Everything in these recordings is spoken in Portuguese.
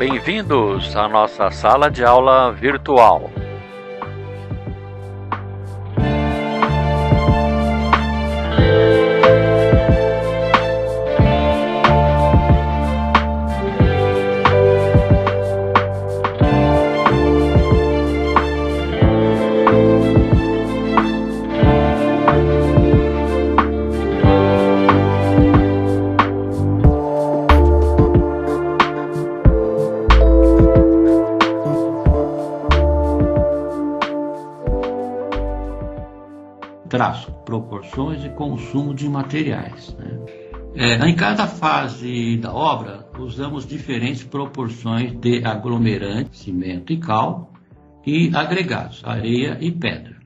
Bem-vindos à nossa sala de aula virtual. Traço, proporções e consumo de materiais. Em cada fase da obra, usamos diferentes proporções de aglomerante, cimento e cal, e agregados, areia e pedra,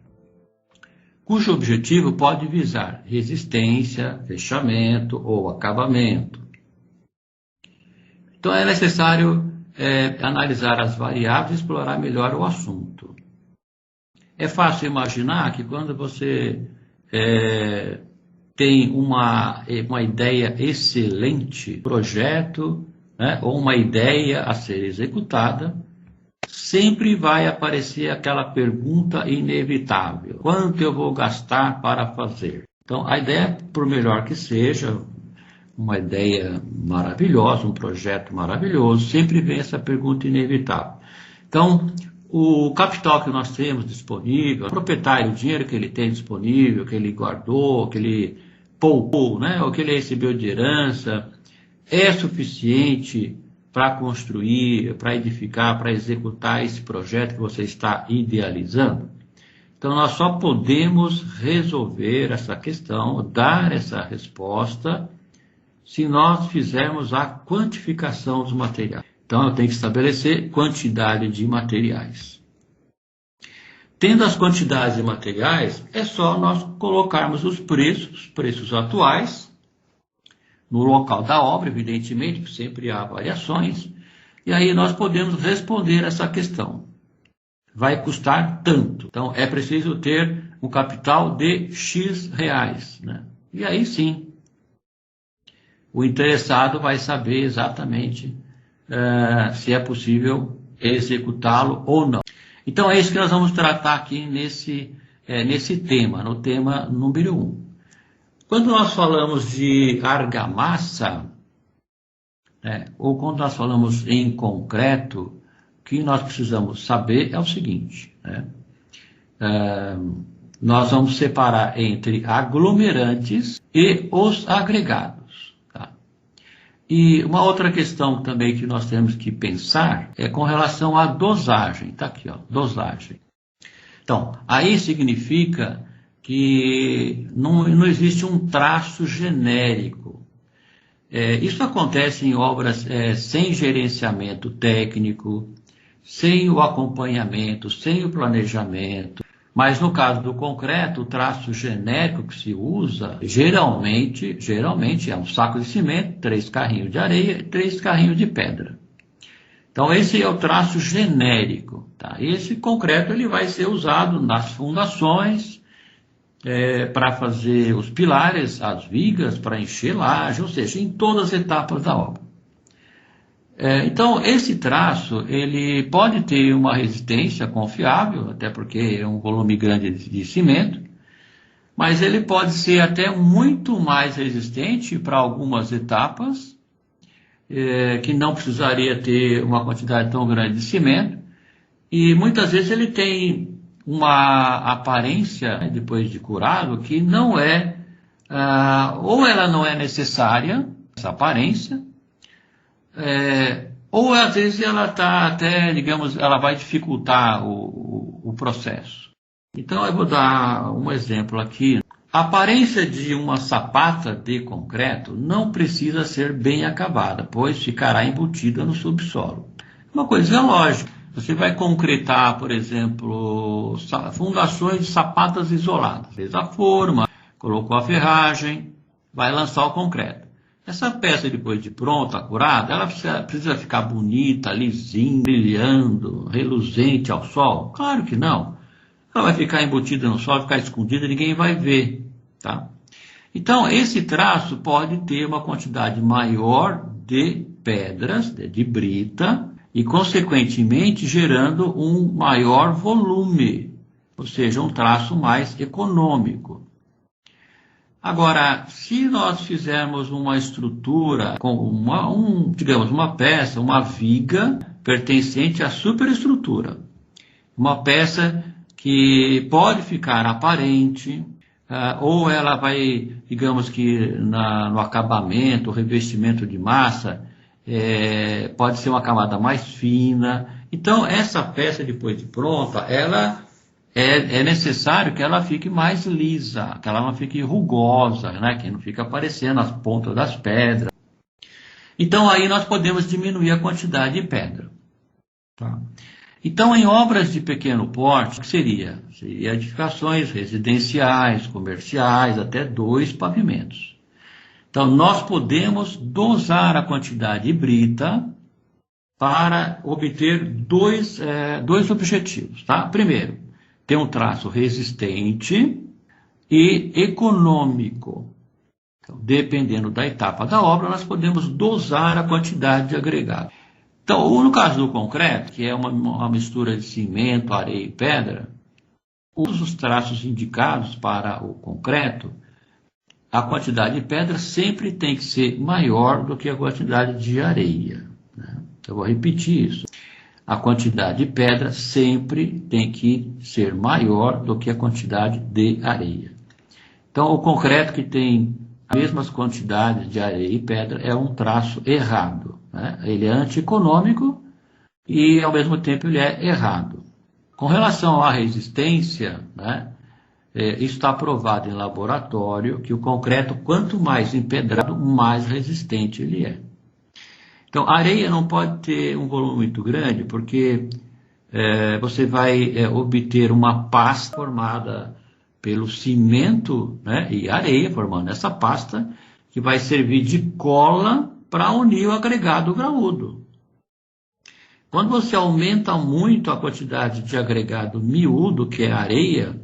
cujo objetivo pode visar resistência, fechamento ou acabamento. Então é necessário analisar as variáveis e explorar melhor o assunto. É fácil imaginar que quando você tem uma ideia excelente, projeto, ou uma ideia a ser executada, sempre vai aparecer aquela pergunta inevitável: quanto eu vou gastar para fazer? Então, a ideia, por melhor que seja, uma ideia maravilhosa, um projeto maravilhoso, sempre vem essa pergunta inevitável. Então, o capital que nós temos disponível, o proprietário, o dinheiro que ele tem disponível, que ele guardou, que ele poupou, ou que ele recebeu de herança, é suficiente para construir, para edificar, para executar esse projeto que você está idealizando? Então, nós só podemos resolver essa questão, dar essa resposta, se nós fizermos a quantificação dos materiais. Então, eu tenho que estabelecer quantidade de materiais. Tendo as quantidades de materiais, é só nós colocarmos os preços atuais, no local da obra, evidentemente, que sempre há variações, e aí nós podemos responder essa questão. Vai custar tanto. Então, é preciso ter um capital de X reais. E aí sim, o interessado vai saber exatamente se é possível executá-lo ou não. Então é isso que nós vamos tratar aqui nesse tema, no tema número 1. Quando nós falamos de argamassa, ou quando nós falamos em concreto, o que nós precisamos saber é o seguinte: nós vamos separar entre aglomerantes e os agregados. E uma outra questão também que nós temos que pensar é com relação à dosagem. Está aqui, dosagem. Então, aí significa que não existe um traço genérico. Isso acontece em obras sem gerenciamento técnico, sem o acompanhamento, sem o planejamento. Mas no caso do concreto, o traço genérico que se usa, geralmente é um saco de cimento, 3 carrinhos de areia e 3 carrinhos de pedra. Então esse é o traço genérico. Esse concreto ele vai ser usado nas fundações, para fazer os pilares, as vigas, para encher laje, ou seja, em todas as etapas da obra. Então, esse traço ele pode ter uma resistência confiável, até porque é um volume grande de cimento, mas ele pode ser até muito mais resistente para algumas etapas, que não precisaria ter uma quantidade tão grande de cimento, e muitas vezes ele tem uma aparência, depois de curado, que não é, ou ela não é necessária, essa aparência, ou às vezes ela está até, digamos, ela vai dificultar o processo. Então eu vou dar um exemplo aqui. A aparência de uma sapata de concreto não precisa ser bem acabada, pois ficará embutida no subsolo. Uma coisa lógica, você vai concretar, por exemplo, fundações de sapatas isoladas. Fez a forma, colocou a ferragem, vai lançar o concreto. Essa peça, depois de pronta, curada, ela precisa ficar bonita, lisinha, brilhando, reluzente ao sol? Claro que não. Ela vai ficar embutida no sol, ficar escondida, ninguém vai ver. Então, esse traço pode ter uma quantidade maior de pedras, de brita, e, consequentemente, gerando um maior volume, ou seja, um traço mais econômico. Agora, se nós fizermos uma estrutura com digamos, uma peça, uma viga pertencente à superestrutura, uma peça que pode ficar aparente, ou ela vai, digamos que no acabamento, revestimento de massa, pode ser uma camada mais fina. Então, essa peça, depois de pronta, ela é necessário que ela fique mais lisa, que ela não fique rugosa, né? Que não fique aparecendo as pontas das pedras. Então, aí nós podemos diminuir a quantidade de pedra. Tá? Então, em obras de pequeno porte, o que seria? Seria edificações residenciais, comerciais, até 2 pavimentos. Então, nós podemos dosar a quantidade de brita para obter dois objetivos. Tá? Primeiro, ter um traço resistente e econômico. Então, dependendo da etapa da obra, nós podemos dosar a quantidade de agregado. Então, no caso do concreto, que é uma mistura de cimento, areia e pedra, os traços indicados para o concreto, a quantidade de pedra sempre tem que ser maior do que a quantidade de areia. Né? Eu vou repetir isso. A quantidade de pedra sempre tem que ser maior do que a quantidade de areia. Então, o concreto que tem as mesmas quantidades de areia e pedra é um traço errado. Né? Ele é antieconômico e, ao mesmo tempo, ele é errado. Com relação à resistência, né, isso está provado em laboratório que o concreto, quanto mais empedrado, mais resistente ele é. Então, a areia não pode ter um volume muito grande, porque você vai obter uma pasta formada pelo cimento, né, e areia, formando essa pasta, que vai servir de cola para unir o agregado graúdo. Quando você aumenta muito a quantidade de agregado miúdo, que é a areia,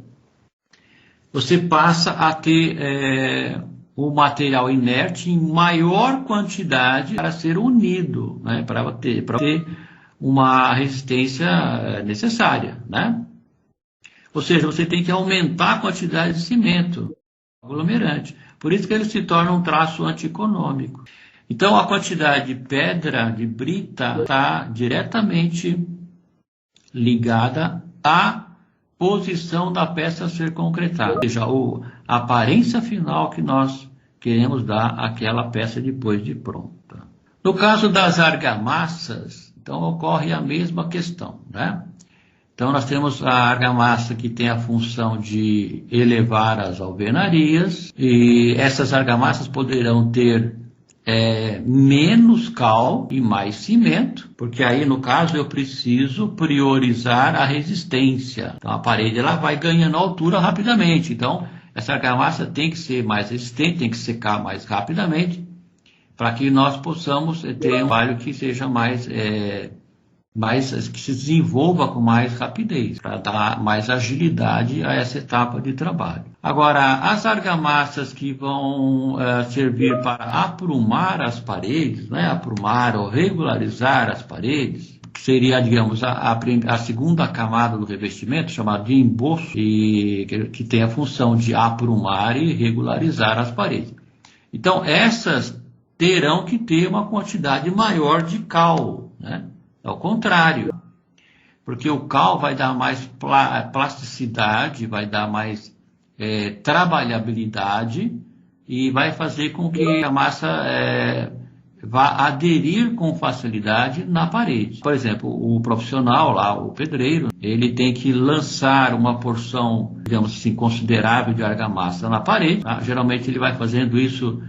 você passa a ter o material inerte em maior quantidade para ser unido, né, para ter uma resistência necessária, né? Ou seja, você tem que aumentar a quantidade de cimento aglomerante. Por isso que ele se torna um traço antieconômico. Então, a quantidade de pedra, de brita, está diretamente ligada à posição da peça a ser concretada, ou seja, a aparência final que nós queremos dar àquela peça depois de pronta. No caso das argamassas, então ocorre a mesma questão, né? Então nós temos a argamassa que tem a função de elevar as alvenarias, e essas argamassas poderão ter menos cal e mais cimento, porque aí no caso eu preciso priorizar a resistência. Então a parede ela vai ganhando altura rapidamente, então essa argamassa tem que ser mais resistente, tem que secar mais rapidamente, para que nós possamos ter um trabalho que seja que se desenvolva com mais rapidez, para dar mais agilidade a essa etapa de trabalho. Agora, as argamassas que vão servir para aprumar as paredes, né, aprumar ou regularizar as paredes, que seria, digamos, a segunda camada do revestimento, chamada de emboço, que tem a função de aprumar e regularizar as paredes. Então, essas terão que ter uma quantidade maior de cal, né? Ao contrário, porque o cal vai dar mais plasticidade, vai dar mais trabalhabilidade e vai fazer com que a massa vá aderir com facilidade na parede. Por exemplo, o profissional lá, o pedreiro, ele tem que lançar uma porção, digamos assim, considerável de argamassa na parede. Tá? Geralmente ele vai fazendo isso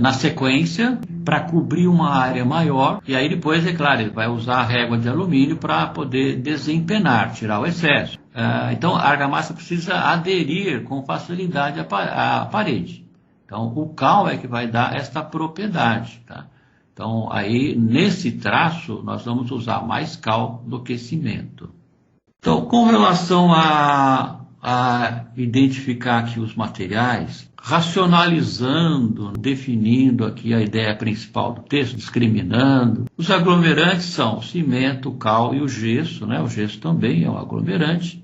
na sequência, para cobrir uma área maior, e aí depois, é claro, ele vai usar a régua de alumínio para poder desempenar, tirar o excesso. Então a argamassa precisa aderir com facilidade à parede. Então o cal é que vai dar esta propriedade. Tá? Então aí nesse traço nós vamos usar mais cal do que cimento. Então com relação a identificar aqui os materiais, racionalizando, definindo aqui a ideia principal do texto, discriminando. Os aglomerantes são o cimento, o cal e o gesso, né? O gesso também é um aglomerante.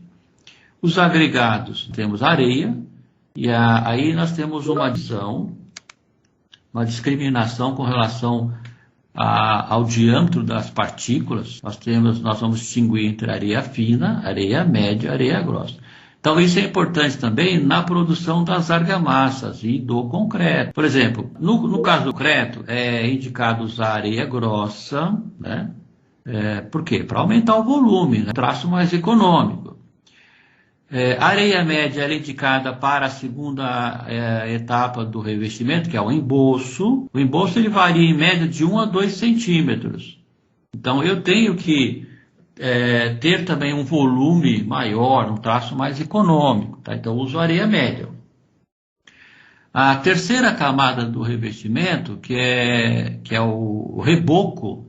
Os agregados, temos areia, e aí nós temos uma divisão, uma discriminação com relação ao diâmetro das partículas. Nós vamos distinguir entre areia fina, areia média e areia grossa. Então isso é importante também na produção das argamassas e do concreto. Por exemplo, no caso do concreto, é indicado usar areia grossa, né? Por quê? Para aumentar o volume, né? Traço mais econômico. A areia média é indicada para a segunda etapa do revestimento, que é o embolso. O embolso ele varia em média de 1 a 2 centímetros. Então eu tenho que ter também um volume maior, um traço mais econômico. Tá? Então eu uso areia média. A terceira camada do revestimento, que é o reboco,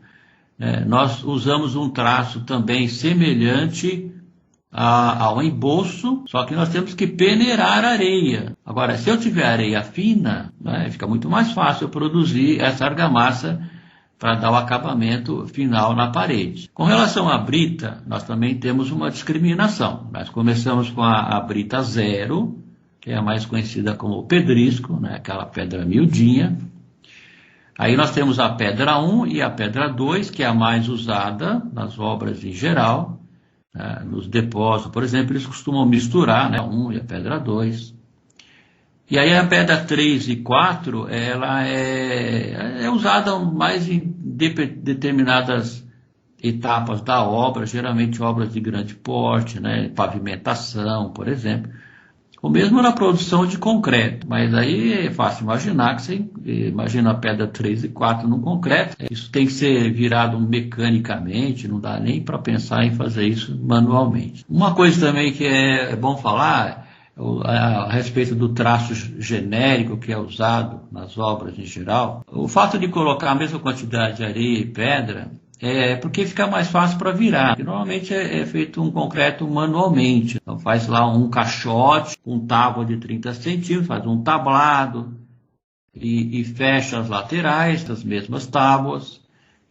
nós usamos um traço também semelhante ao embolso, só que nós temos que peneirar a areia. Agora, se eu tiver areia fina, né, fica muito mais fácil eu produzir essa argamassa para dar o acabamento final na parede. Com relação à brita, nós também temos uma discriminação. Nós começamos com a brita 0, que é a mais conhecida como pedrisco, né, aquela pedra miudinha. Aí nós temos a pedra 1 e a pedra 2, que é a mais usada nas obras em geral. Nos depósitos, por exemplo, eles costumam misturar, né, a 1 e a pedra 2. E aí a pedra 3 e 4, ela é usada mais em determinadas etapas da obra, geralmente obras de grande porte, né, pavimentação, por exemplo, ou mesmo na produção de concreto. Mas aí é fácil imaginar que você imagina a pedra 3 e 4 no concreto. Isso tem que ser virado mecanicamente, não dá nem para pensar em fazer isso manualmente. Uma coisa também que é bom falar a respeito do traço genérico que é usado nas obras em geral. O fato de colocar a mesma quantidade de areia e pedra porque fica mais fácil para virar. Porque normalmente é feito um concreto manualmente. Então faz lá um caixote com tábua de 30 centímetros, faz um tablado e fecha as laterais das mesmas tábuas.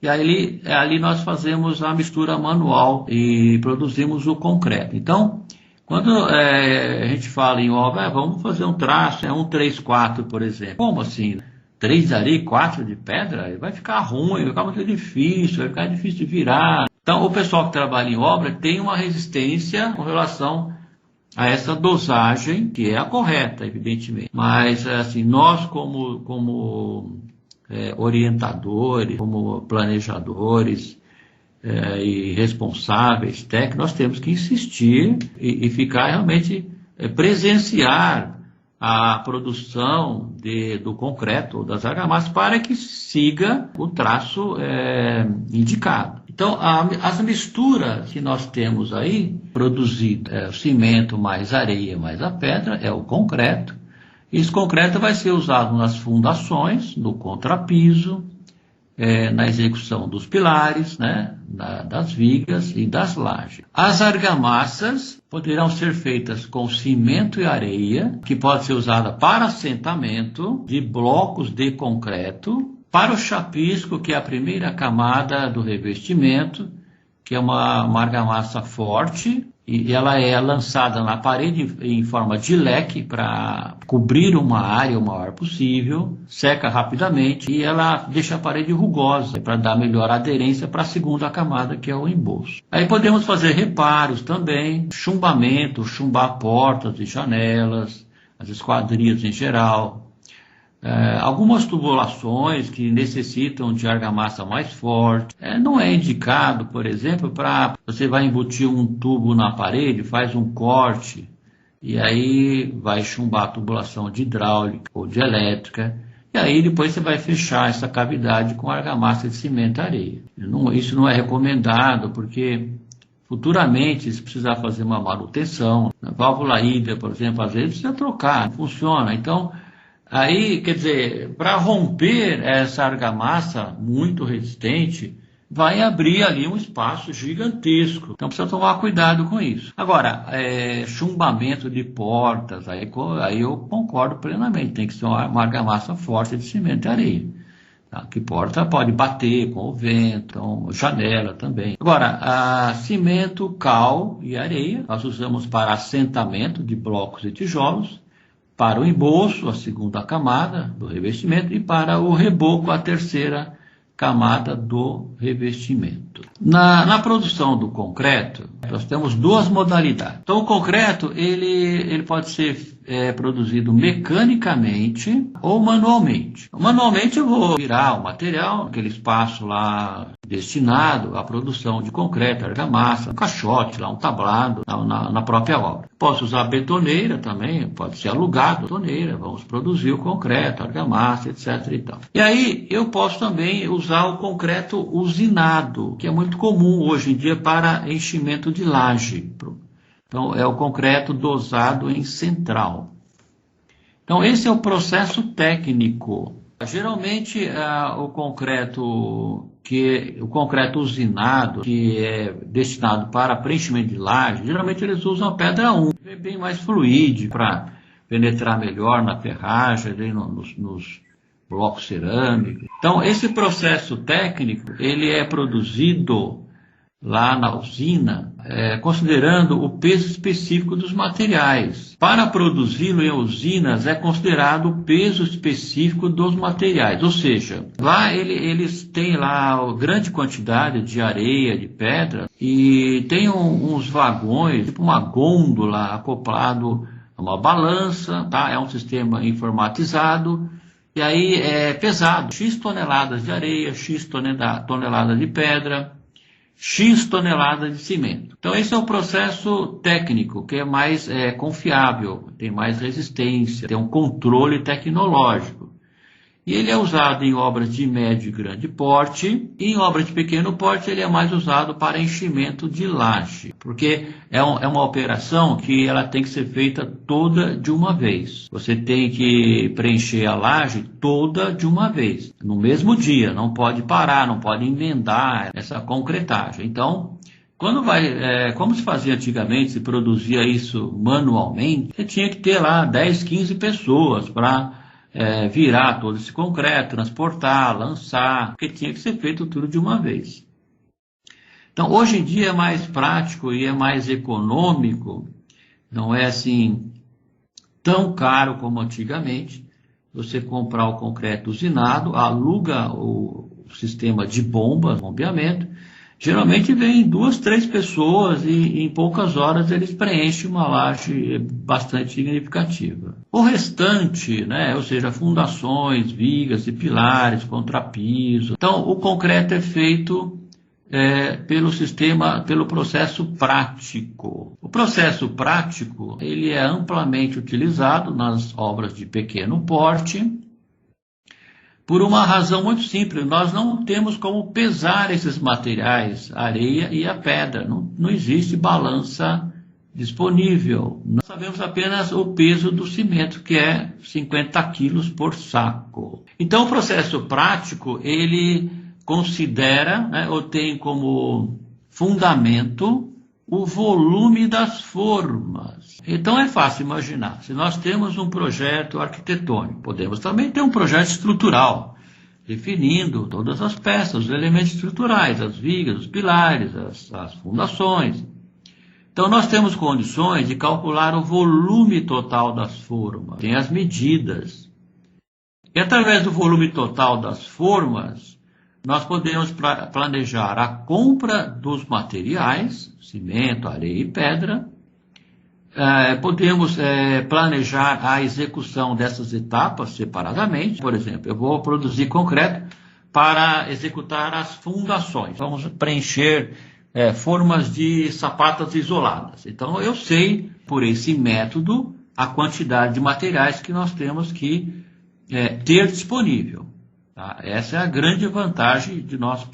E aí ali nós fazemos a mistura manual e produzimos o concreto. Então, quando a gente fala em obra, vamos fazer um traço, 1, 3, 4, por exemplo. Como assim? 3 de areia e 4 de pedra? Vai ficar ruim, vai ficar muito difícil, vai ficar difícil de virar. Então, o pessoal que trabalha em obra tem uma resistência com relação a essa dosagem, que é a correta, evidentemente. Mas, assim, nós como orientadores, como planejadores, e responsáveis técnicos, nós temos que insistir e ficar realmente presenciar a produção do concreto, das argamassas, para que siga o traço indicado. Então, as misturas que nós temos aí, produzido o cimento mais areia mais a pedra, é o concreto. Esse concreto vai ser usado nas fundações, no contrapiso, na execução dos pilares, né, das vigas e das lajes. As argamassas poderão ser feitas com cimento e areia, que pode ser usada para assentamento de blocos de concreto, para o chapisco, que é a primeira camada do revestimento, que é uma argamassa forte, e ela é lançada na parede em forma de leque para cobrir uma área o maior possível, seca rapidamente e ela deixa a parede rugosa para dar melhor aderência para a segunda camada, que é o embolso. Aí podemos fazer reparos também, chumbamento, chumbar portas e janelas, as esquadrias em geral. Algumas tubulações que necessitam de argamassa mais forte. Não é indicado, por exemplo, para você vai embutir um tubo na parede, faz um corte e aí vai chumbar a tubulação de hidráulica ou de elétrica. E aí depois você vai fechar essa cavidade com argamassa de cimento e areia. Isso não é recomendado porque futuramente, se precisar fazer uma manutenção, a válvula hídrica, por exemplo, às vezes precisa trocar, não funciona. Então, aí, quer dizer, para romper essa argamassa muito resistente, vai abrir ali um espaço gigantesco. Então precisa tomar cuidado com isso. Agora, chumbamento de portas, aí eu concordo plenamente, tem que ser uma argamassa forte de cimento e areia. Tá? Que porta pode bater com o vento, então, janela também. Agora, cimento, cal e areia, nós usamos para assentamento de blocos e tijolos, para o embolso, a segunda camada do revestimento, e para o reboco, a terceira camada do revestimento. Na produção do concreto, nós temos duas modalidades. Então, o concreto ele pode ser produzido mecanicamente ou manualmente. Manualmente eu vou virar o material, aquele espaço lá destinado à produção de concreto, argamassa, um caixote, lá, um tablado na própria obra. Posso usar betoneira também, pode ser alugado betoneira, vamos produzir o concreto, argamassa, etc. E tal. E aí eu posso também usar o concreto usinado, que é muito comum hoje em dia para enchimento de laje. Então, é o concreto dosado em central. Então, esse é o processo técnico. Geralmente, o concreto usinado, que é destinado para preenchimento de laje, geralmente eles usam a pedra 1, é bem mais fluide para penetrar melhor na ferragem, nos blocos cerâmicos. Então, esse processo técnico, ele é produzido lá na usina, considerando o peso específico dos materiais. Para produzi-lo em usinas, é considerado o peso específico dos materiais, ou seja, lá eles têm lá grande quantidade de areia, de pedra, e tem uns vagões, tipo uma gôndola acoplado a uma balança, tá? É um sistema informatizado, e aí é pesado, X toneladas de areia, X toneladas de pedra, X toneladas de cimento. Então esse é o processo técnico, que é mais confiável, tem mais resistência, tem um controle tecnológico. E ele é usado em obras de médio e grande porte, e em obras de pequeno porte ele é mais usado para enchimento de laje, porque é uma operação que ela tem que ser feita toda de uma vez. Você tem que preencher a laje toda de uma vez, no mesmo dia, não pode parar, não pode emendar essa concretagem. Então, como se fazia antigamente, se produzia isso manualmente, você tinha que ter lá 10, 15 pessoas para virar todo esse concreto, transportar, lançar, porque tinha que ser feito tudo de uma vez. Então, hoje em dia é mais prático e é mais econômico, não é assim tão caro como antigamente. Você comprar o concreto usinado, aluga o sistema de bombas, bombeamento. Geralmente vem 2, 3 pessoas e em poucas horas eles preenchem uma laje bastante significativa. O restante, ou seja, fundações, vigas e pilares, contrapiso. Então, o concreto é feito pelo processo prático. O processo prático, ele é amplamente utilizado nas obras de pequeno porte, por uma razão muito simples, nós não temos como pesar esses materiais, a areia e a pedra, não existe balança disponível. Nós sabemos apenas o peso do cimento, que é 50 quilos por saco. Então o processo prático, ele considera, ou tem como fundamento o volume das formas. Então é fácil imaginar, se nós temos um projeto arquitetônico, podemos também ter um projeto estrutural, definindo todas as peças, os elementos estruturais, as vigas, os pilares, as fundações. Então nós temos condições de calcular o volume total das formas, tem as medidas. E através do volume total das formas, nós podemos planejar a compra dos materiais, cimento, areia e pedra. Podemos planejar a execução dessas etapas separadamente. Por exemplo, eu vou produzir concreto para executar as fundações. Vamos preencher formas de sapatas isoladas. Então, eu sei, por esse método, a quantidade de materiais que nós temos que ter disponível. Tá? Essa é a grande vantagem de nós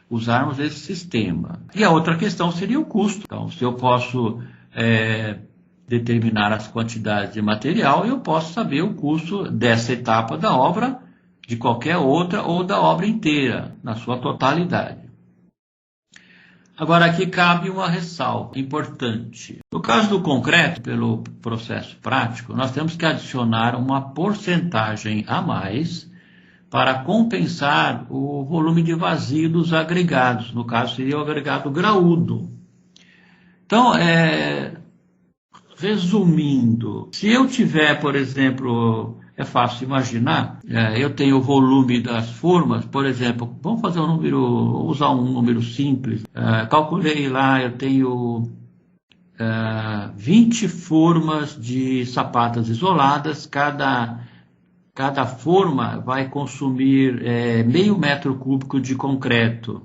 usarmos esse sistema. E a outra questão seria o custo. Então, se eu posso determinar as quantidades de material, eu posso saber o custo dessa etapa da obra, de qualquer outra ou da obra inteira, na sua totalidade. Agora, aqui cabe uma ressalva importante. No caso do concreto, pelo processo prático, nós temos que adicionar uma porcentagem a mais para compensar o volume de vazio dos agregados. No caso, seria o agregado graúdo. Então, resumindo, se eu tiver, por exemplo, é fácil imaginar, eu tenho o volume das formas, por exemplo, vamos fazer usar um número simples, calculei lá, eu tenho 20 formas de sapatas isoladas, cada forma vai consumir meio metro cúbico de concreto,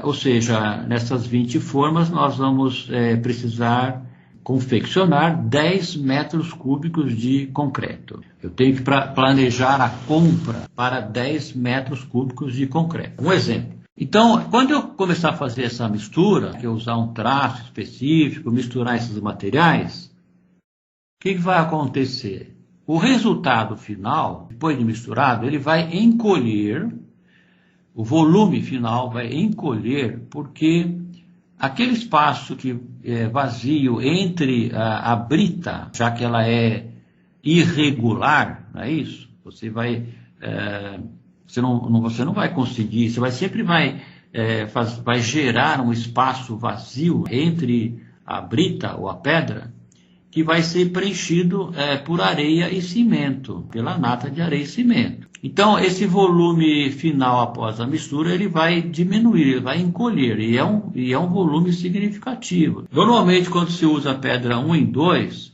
ou seja, nessas 20 formas nós vamos precisar confeccionar 10 metros cúbicos de concreto. Eu tenho que planejar a compra para 10 metros cúbicos de concreto. Um exemplo. Então, quando eu começar a fazer essa mistura, que eu usar um traço específico, misturar esses materiais, o que vai acontecer? O resultado final, depois de misturado, ele vai encolher, o volume final vai encolher, porque aquele espaço que é vazio entre a brita, já que ela é irregular, não é isso? Você não vai conseguir, você sempre vai gerar um espaço vazio entre a brita ou a pedra, que vai ser preenchido por areia e cimento, pela nata de areia e cimento. Então, esse volume final após a mistura, ele vai diminuir, ele vai encolher, e é um volume significativo. Normalmente, quando se usa pedra 1 em 2,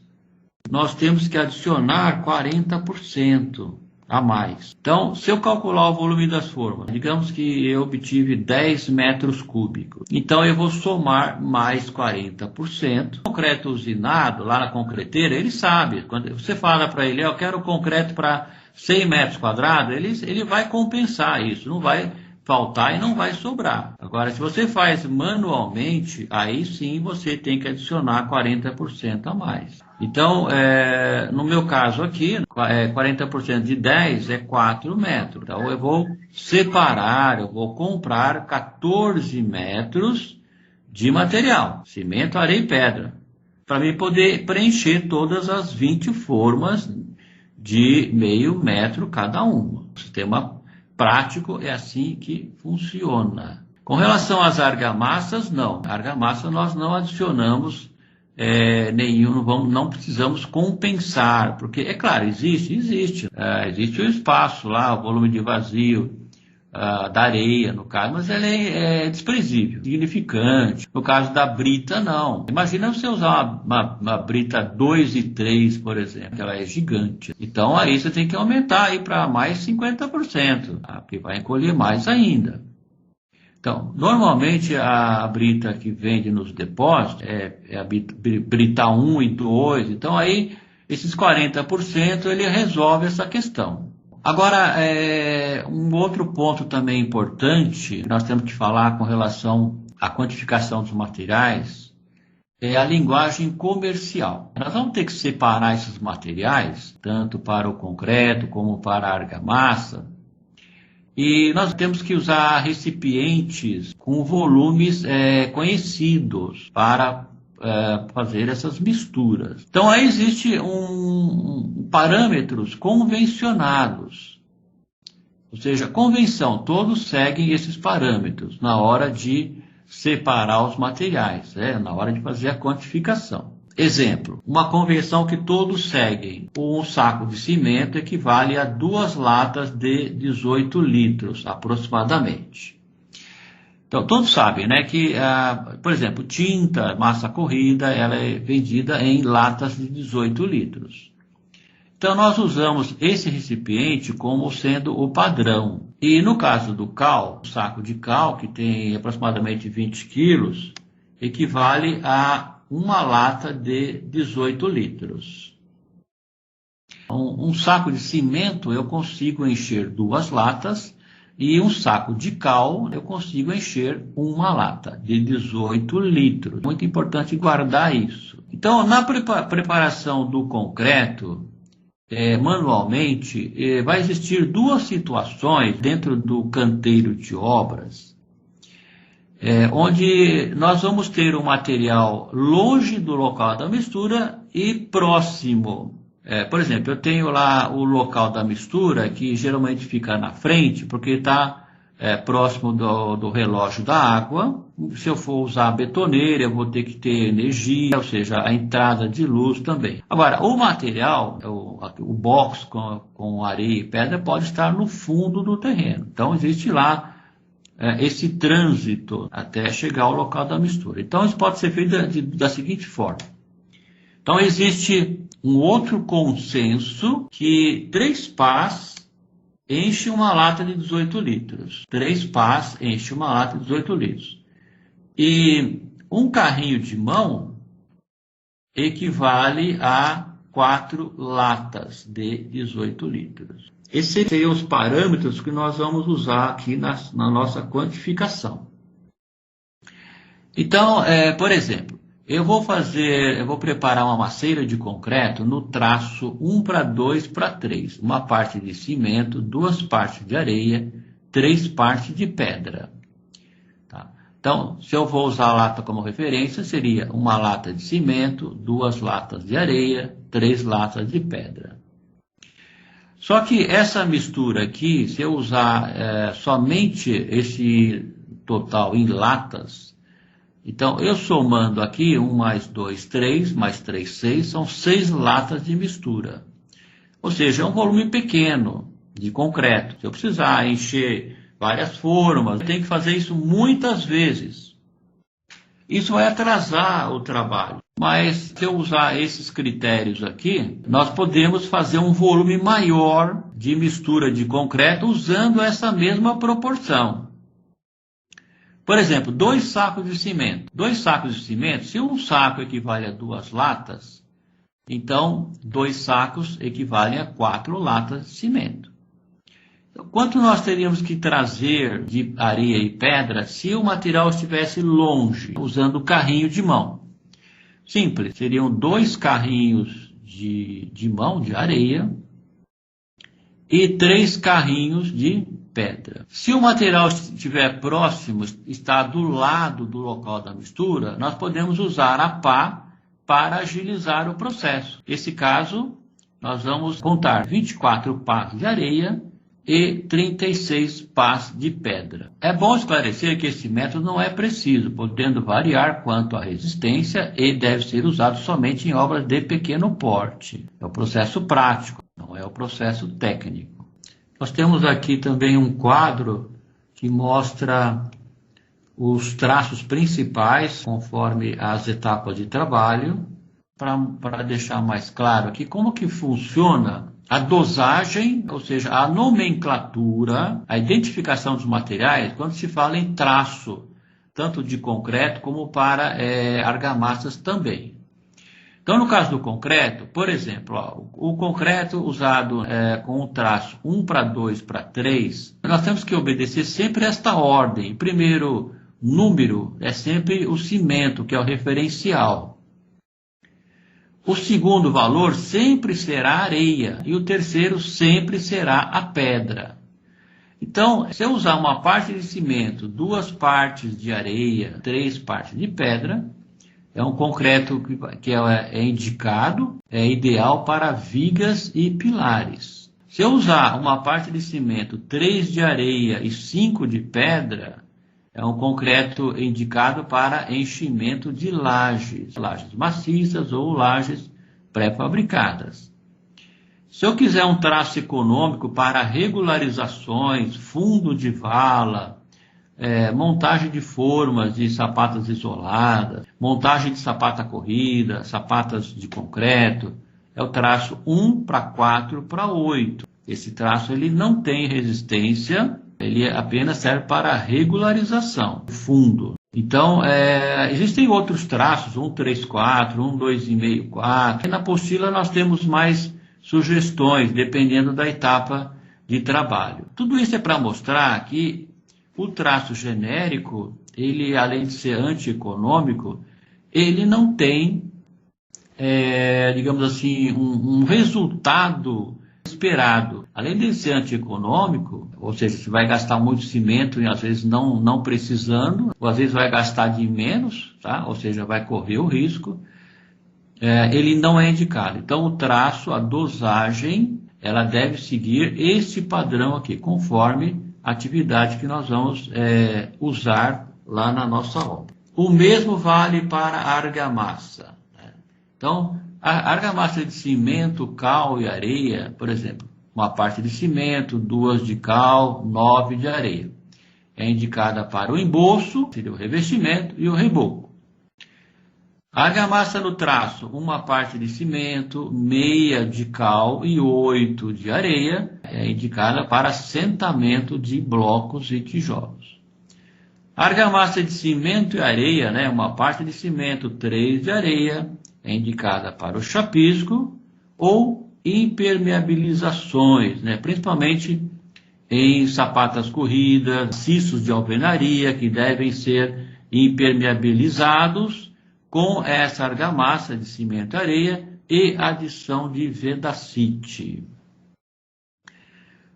nós temos que adicionar 40% a mais. Então, se eu calcular o volume das formas, digamos que eu obtive 10 metros cúbicos. Então, eu vou somar mais 40%. O concreto usinado, lá na concreteira, ele sabe. Quando você fala para ele, eu quero concreto para 100 metros quadrados, ele vai compensar isso. Não vai faltar e não vai sobrar. Agora, se você faz manualmente, aí sim você tem que adicionar 40% a mais. Então, no meu caso aqui, 40% de 10 é 4 metros. Então, eu vou separar, eu vou comprar 14 metros de material, cimento, areia e pedra, para mim poder preencher todas as 20 formas de meio metro cada uma. O sistema prático é assim que funciona. Com relação às argamassas, não. A argamassa nós não adicionamos não precisamos compensar, porque, é claro, existe o espaço lá, o volume de vazio da areia, no caso, mas ela é desprezível, significante. No caso da brita, não. Imagina você usar uma brita 2 e 3, por exemplo, ela é gigante. Então, aí você tem que aumentar aí para mais 50%, porque vai encolher mais ainda. Então, normalmente a brita que vende nos depósitos é a brita 1 e 2, então aí esses 40% ele resolve essa questão. Agora, um outro ponto também importante que nós temos que falar com relação à quantificação dos materiais é a linguagem comercial. Nós vamos ter que separar esses materiais, tanto para o concreto como para a argamassa, e nós temos que usar recipientes com volumes conhecidos para fazer essas misturas. Então, aí existe parâmetros convencionados. Ou seja, convenção, todos seguem esses parâmetros na hora de separar os materiais, na hora de fazer a quantificação. Exemplo, uma convenção que todos seguem. Um saco de cimento equivale a 2 latas de 18 litros, aproximadamente. Então, todos sabem, né, que, por exemplo, tinta, massa corrida, ela é vendida em latas de 18 litros. Então, nós usamos esse recipiente como sendo o padrão. E no caso do cal, o saco de cal, que tem aproximadamente 20 quilos, equivale a uma lata de 18 litros. Um saco de cimento eu consigo encher 2 latas e um saco de cal eu consigo encher uma lata de 18 litros. Muito importante guardar isso. Então, na preparação do concreto, manualmente, vai existir 2 situações dentro do canteiro de obras onde nós vamos ter um material longe do local da mistura e próximo. Por exemplo, eu tenho lá o local da mistura, que geralmente fica na frente, porque está próximo do relógio da água. Se eu for usar a betoneira, eu vou ter que ter energia, ou seja, a entrada de luz também. Agora, o material, o box com areia e pedra, pode estar no fundo do terreno. Então, existe lá esse trânsito até chegar ao local da mistura. Então, isso pode ser feito da seguinte forma. Então, existe um outro consenso que 3 pás enche uma lata de 18 litros. 3 pás enche uma lata de 18 litros. E um carrinho de mão equivale a 4 latas de 18 litros. Esses seriam os parâmetros que nós vamos usar aqui na nossa quantificação. Então, por exemplo, eu vou preparar uma macieira de concreto no traço 1:2:3. Uma parte de cimento, 2 partes de areia, 3 partes de pedra. Tá? Então, se eu vou usar a lata como referência, seria uma lata de cimento, 2 latas de areia, 3 latas de pedra. Só que essa mistura aqui, se eu usar somente esse total em latas, então eu somando aqui 1 mais 2, 3, mais 3, 6, são 6 latas de mistura. Ou seja, é um volume pequeno de concreto. Se eu precisar encher várias formas, eu tenho que fazer isso muitas vezes. Isso vai atrasar o trabalho. Mas se eu usar esses critérios aqui, nós podemos fazer um volume maior de mistura de concreto usando essa mesma proporção. Por exemplo, 2 sacos de cimento. 2 sacos de cimento, se um saco equivale a 2 latas, então 2 sacos equivalem a 4 latas de cimento. Então, quanto nós teríamos que trazer de areia e pedra se o material estivesse longe, usando o carrinho de mão? Simples, seriam 2 carrinhos de mão, de areia, e 3 carrinhos de pedra. Se o material estiver próximo, está do lado do local da mistura, nós podemos usar a pá para agilizar o processo. Nesse caso, nós vamos contar 24 pás de areia e 36 pás de pedra. É bom esclarecer que esse método não é preciso, podendo variar quanto à resistência e deve ser usado somente em obras de pequeno porte. É o processo prático, não é o processo técnico. Nós temos aqui também um quadro que mostra os traços principais conforme as etapas de trabalho, para deixar mais claro aqui como que funciona a dosagem, ou seja, a nomenclatura, a identificação dos materiais, quando se fala em traço, tanto de concreto como para argamassas também. Então, no caso do concreto, por exemplo, o concreto usado com o traço 1:2:3, nós temos que obedecer sempre esta ordem. O primeiro número é sempre o cimento, que é o referencial. O segundo valor sempre será a areia e o terceiro sempre será a pedra. Então, se eu usar uma parte de cimento, 2 partes de areia, 3 partes de pedra, é um concreto que é indicado, é ideal para vigas e pilares. Se eu usar uma parte de cimento, 3 de areia e 5 de pedra, é um concreto indicado para enchimento de lajes maciças ou lajes pré-fabricadas. Se eu quiser um traço econômico para regularizações, fundo de vala, montagem de formas de sapatas isoladas, montagem de sapata corrida, sapatas de concreto, é o traço 1:4:8. Esse traço ele não tem resistência, ele apenas serve para regularização, fundo. Então, existem outros traços, 1:3:4, 1:2,5:4. E na apostila nós temos mais sugestões, dependendo da etapa de trabalho. Tudo isso é para mostrar que o traço genérico, ele além de ser antieconômico, ele não tem, digamos assim, um resultado esperado. Além de ser antieconômico, ou seja, você vai gastar muito cimento e às vezes não precisando, ou às vezes vai gastar de menos, tá? Ou seja, vai correr o risco, ele não é indicado. Então o traço, a dosagem, ela deve seguir esse padrão aqui, conforme a atividade que nós vamos usar lá na nossa obra. O mesmo vale para a argamassa. Então, a argamassa de cimento, cal e areia, por exemplo, uma parte de cimento, 2 de cal, 9 de areia. É indicada para o embolso, seria o revestimento, e o reboco. A argamassa no traço, uma parte de cimento, meia de cal e 8 de areia, é indicada para assentamento de blocos e tijolos. A argamassa de cimento e areia, uma parte de cimento, 3 de areia, é indicada para o chapisco ou impermeabilizações, principalmente em sapatas corridas, cistos de alvenaria que devem ser impermeabilizados com essa argamassa de cimento e areia e adição de vedacite.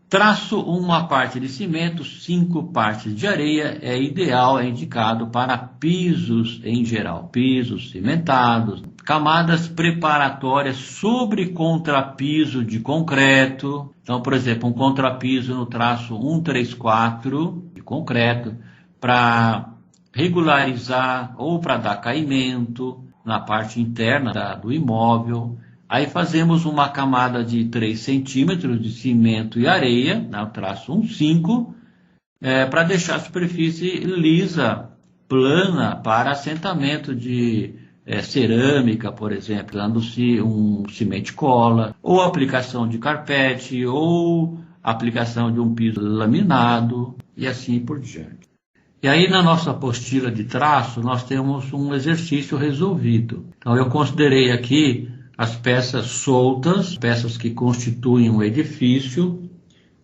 Traço, uma parte de cimento, 5 partes de areia, é ideal, é indicado para pisos em geral, pisos cimentados, camadas preparatórias sobre contrapiso de concreto. Então, por exemplo, um contrapiso no traço 134 de concreto, para regularizar ou para dar caimento na parte interna do imóvel. Aí fazemos uma camada de 3 centímetros de cimento e areia, no traço 1,5, para deixar a superfície lisa, plana, para assentamento de cerâmica, por exemplo, dando-se um cimento cola, ou aplicação de carpete, ou aplicação de um piso laminado, e assim por diante. E aí na nossa apostila de traço, nós temos um exercício resolvido. Então eu considerei aqui as peças soltas, peças que constituem um edifício,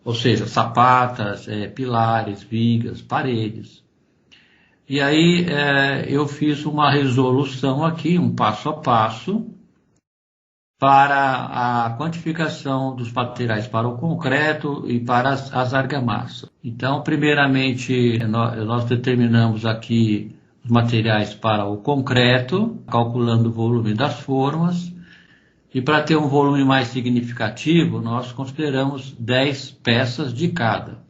ou seja, sapatas, pilares, vigas, paredes. E aí eu fiz uma resolução aqui, um passo a passo, para a quantificação dos materiais para o concreto e para as argamassas. Então, primeiramente, nós determinamos aqui os materiais para o concreto, calculando o volume das formas. E para ter um volume mais significativo, nós consideramos 10 peças de cada.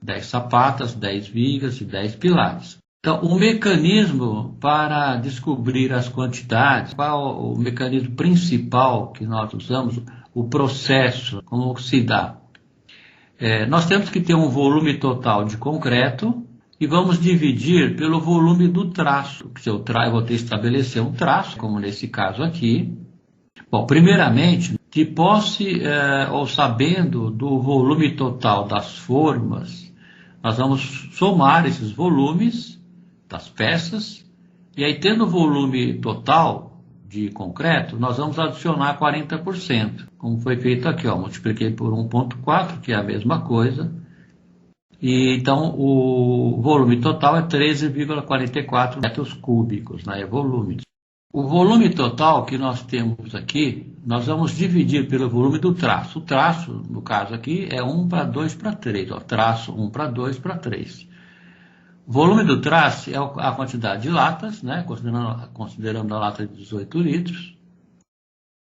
10 sapatas, 10 vigas e 10 pilares. Então, o mecanismo para descobrir as quantidades, qual o mecanismo principal que nós usamos, o processo, como se dá? Nós temos que ter um volume total de concreto e vamos dividir pelo volume do traço. Se eu vou ter que estabelecer um traço, como nesse caso aqui. Bom, primeiramente, de posse ou sabendo do volume total das formas, nós vamos somar esses volumes das peças, e aí tendo o volume total de concreto, nós vamos adicionar 40%, como foi feito aqui, multipliquei por 1,4, que é a mesma coisa, e então o volume total é 13,44 metros cúbicos, é volume. O volume total que nós temos aqui, nós vamos dividir pelo volume do traço. O traço, no caso aqui, é 1 para 2 para 3. Traço 1 para 2 para 3. O volume do traço é a quantidade de latas, considerando a lata de 18 litros.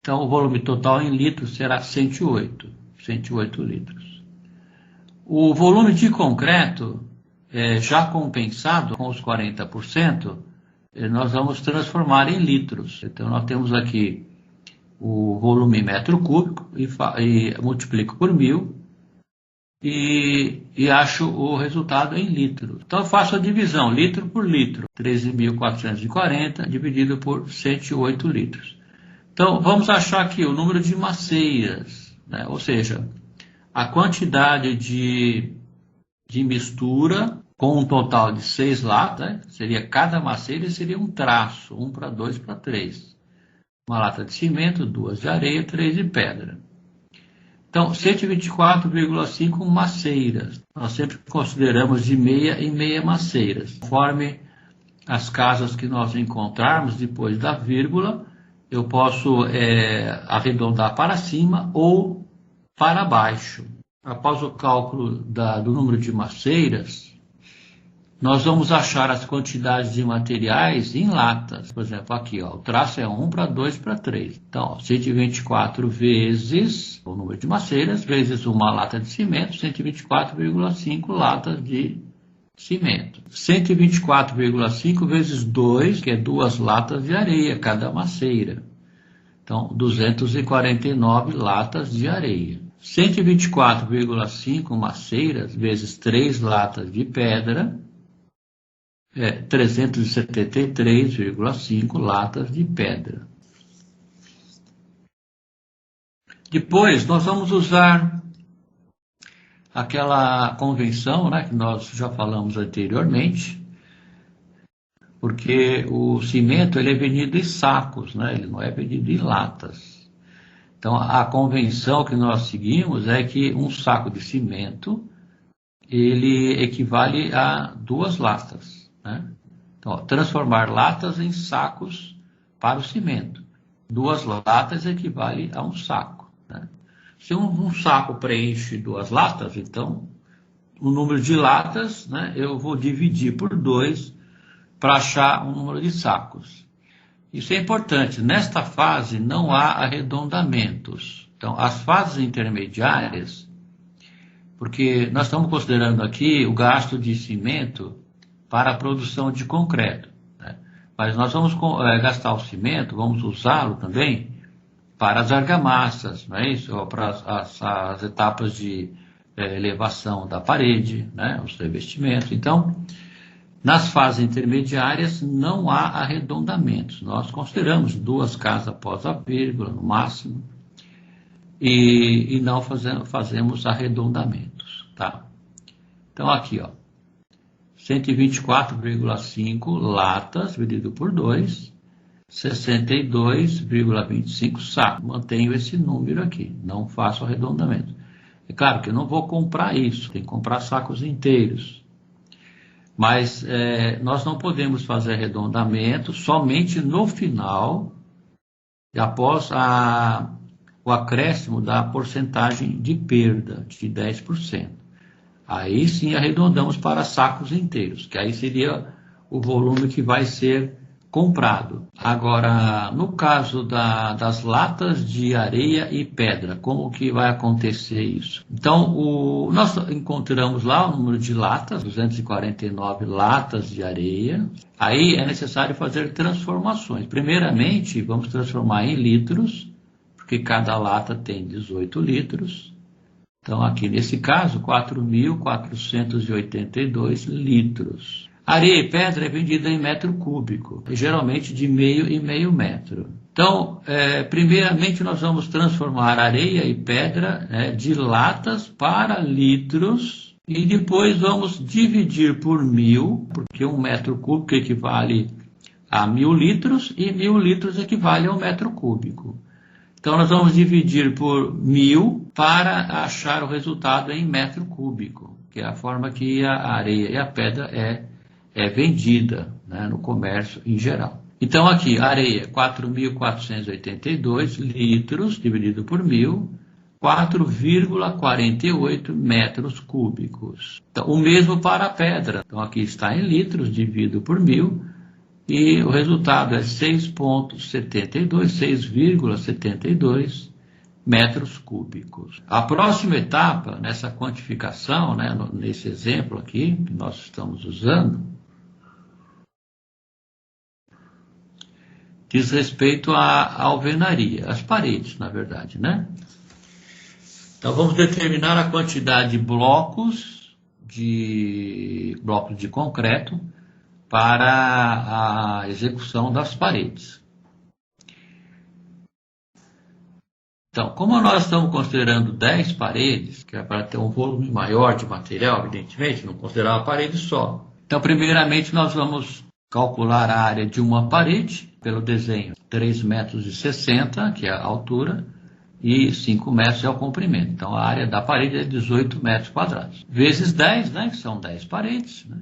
Então, o volume total em litros será 108 litros. O volume de concreto, já compensado com os 40%, nós vamos transformar em litros. Então, nós temos aqui o volume em metro cúbico e multiplico por 1000 e acho o resultado em litros. Então, eu faço a divisão, litro por litro. 13.440 dividido por 108 litros. Então, vamos achar aqui o número de maceiras, ou seja, a quantidade de mistura com um total de 6 latas, seria cada macieira seria um traço, 1 para 2 para 3. Uma lata de cimento, 2 de areia, 3 de pedra. Então, 124,5 maceiras. Nós sempre consideramos de meia em meia maceiras. Conforme as casas que nós encontrarmos depois da vírgula, eu posso arredondar para cima ou para baixo. Após o cálculo do número de maceiras, nós vamos achar as quantidades de materiais em latas. Por exemplo, aqui, ó, o traço é 1 para 2 para 3. Então, ó, 124 vezes o número de maceiras, vezes uma lata de cimento, 124,5 latas de cimento. 124,5 vezes 2, que é 2 latas de areia, cada maceira. Então, 249 latas de areia. 124,5 maceiras vezes 3 latas de pedra, 373,5 latas de pedra. Depois, nós vamos usar aquela convenção, né, que nós já falamos anteriormente, porque o cimento ele é vendido em sacos, né, ele não é vendido em latas. Então, a convenção que nós seguimos é que um saco de cimento ele equivale a 2 latas. Né? Então, ó, transformar latas em sacos para o cimento. 2 latas equivale a um saco. Né? Se um saco preenche 2 latas, então o número de latas, né, eu vou dividir por 2 para achar um número de sacos. Isso é importante. Nesta fase não há arredondamentos. Então, as fases intermediárias, porque nós estamos considerando aqui o gasto de cimento para a produção de concreto, né? Mas nós vamos gastar o cimento, vamos usá-lo também para as argamassas, não é isso? Ou para as etapas de elevação da parede, né? Os revestimentos. Então, nas fases intermediárias não há arredondamentos. Nós consideramos 2 casas após a vírgula, no máximo, e não fazemos arredondamentos, tá? Então, aqui, ó. 124,5 latas, dividido por 2, 62,25 sacos. Mantenho esse número aqui, não faço arredondamento. É claro que eu não vou comprar isso, tem que comprar sacos inteiros. Mas nós não podemos fazer arredondamento somente no final, após o acréscimo da porcentagem de perda, de 10%. Aí sim arredondamos para sacos inteiros, que aí seria o volume que vai ser comprado. Agora, no caso das latas de areia e pedra, como que vai acontecer isso? Então, nós encontramos lá o número de latas, 249 latas de areia. Aí é necessário fazer transformações. Primeiramente, vamos transformar em litros, porque cada lata tem 18 litros. Então, aqui nesse caso, 4.482 litros. Areia e pedra é vendida em metro cúbico, geralmente de meio e meio metro. Então, primeiramente nós vamos transformar areia e pedra de latas para litros e depois vamos dividir por 1.000, porque 1 metro cúbico equivale a 1.000 litros e 1.000 litros equivale a 1 metro cúbico. Então, nós vamos dividir por 1.000 para achar o resultado em metro cúbico, que é a forma que a areia e a pedra é vendida, né, no comércio em geral. Então, aqui, areia, 4.482 litros, dividido por 1.000, 4,48 metros cúbicos. Então, o mesmo para a pedra. Então, aqui está em litros, dividido por 1.000, e o resultado é 6,72 metros cúbicos. A próxima etapa, nessa quantificação, né, nesse exemplo aqui, que nós estamos usando, diz respeito à alvenaria, às paredes, na verdade, né? Então, vamos determinar a quantidade de blocos de concreto para a execução das paredes. Então, como nós estamos considerando 10 paredes, que é para ter um volume maior de material, evidentemente, não considerar uma parede só. Então, primeiramente, nós vamos calcular a área de uma parede, pelo desenho, 3,60 metros, que é a altura, e 5 metros é o comprimento. Então, a área da parede é 18 metros quadrados. Vezes 10, né, que são 10 paredes, né?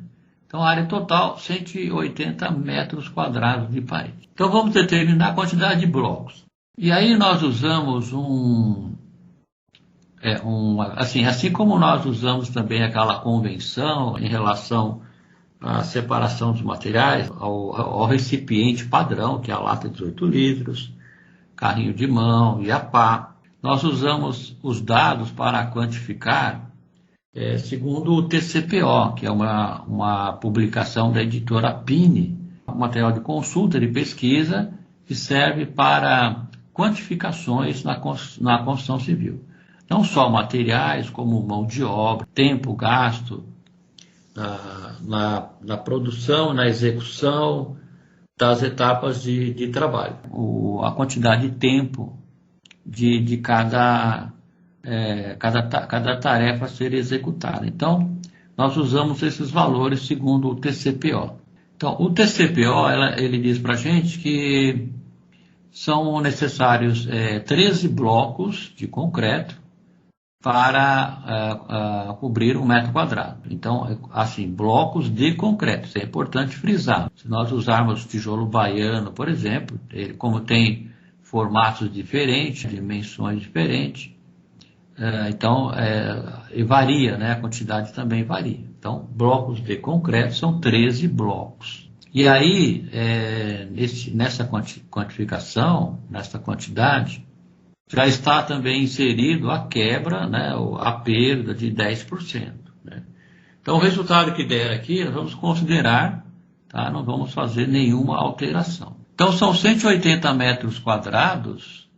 Então, a área total, 180 metros quadrados de parede. Então, vamos determinar a quantidade de blocos. E aí nós usamos assim como nós usamos também aquela convenção em relação à separação dos materiais, ao recipiente padrão, que é a lata de 18 litros, carrinho de mão e a pá, nós usamos os dados para quantificar segundo o TCPO, que é uma publicação da editora Pini, um material de consulta, de pesquisa, que serve para quantificações na construção civil. Não só materiais, como mão de obra, tempo gasto na produção, na execução das etapas de trabalho. A quantidade de tempo de cada tarefa a ser executada. Então, nós usamos esses valores segundo o TCPO. Então, o TCPO, ele diz para a gente que são necessários 13 blocos de concreto para cobrir 1 metro quadrado. Então, assim, blocos de concreto, isso é importante frisar. Se nós usarmos tijolo baiano, por exemplo, ele, como tem formatos diferentes, dimensões diferentes, então varia, né? A quantidade também varia. Então, blocos de concreto são 13 blocos. E aí, nessa quantificação, nessa quantidade, já está também inserido a quebra, né, a perda de 10%. Né? Então, o resultado que der aqui, nós vamos considerar, tá? Não vamos fazer nenhuma alteração. Então, são 180 metros quadrados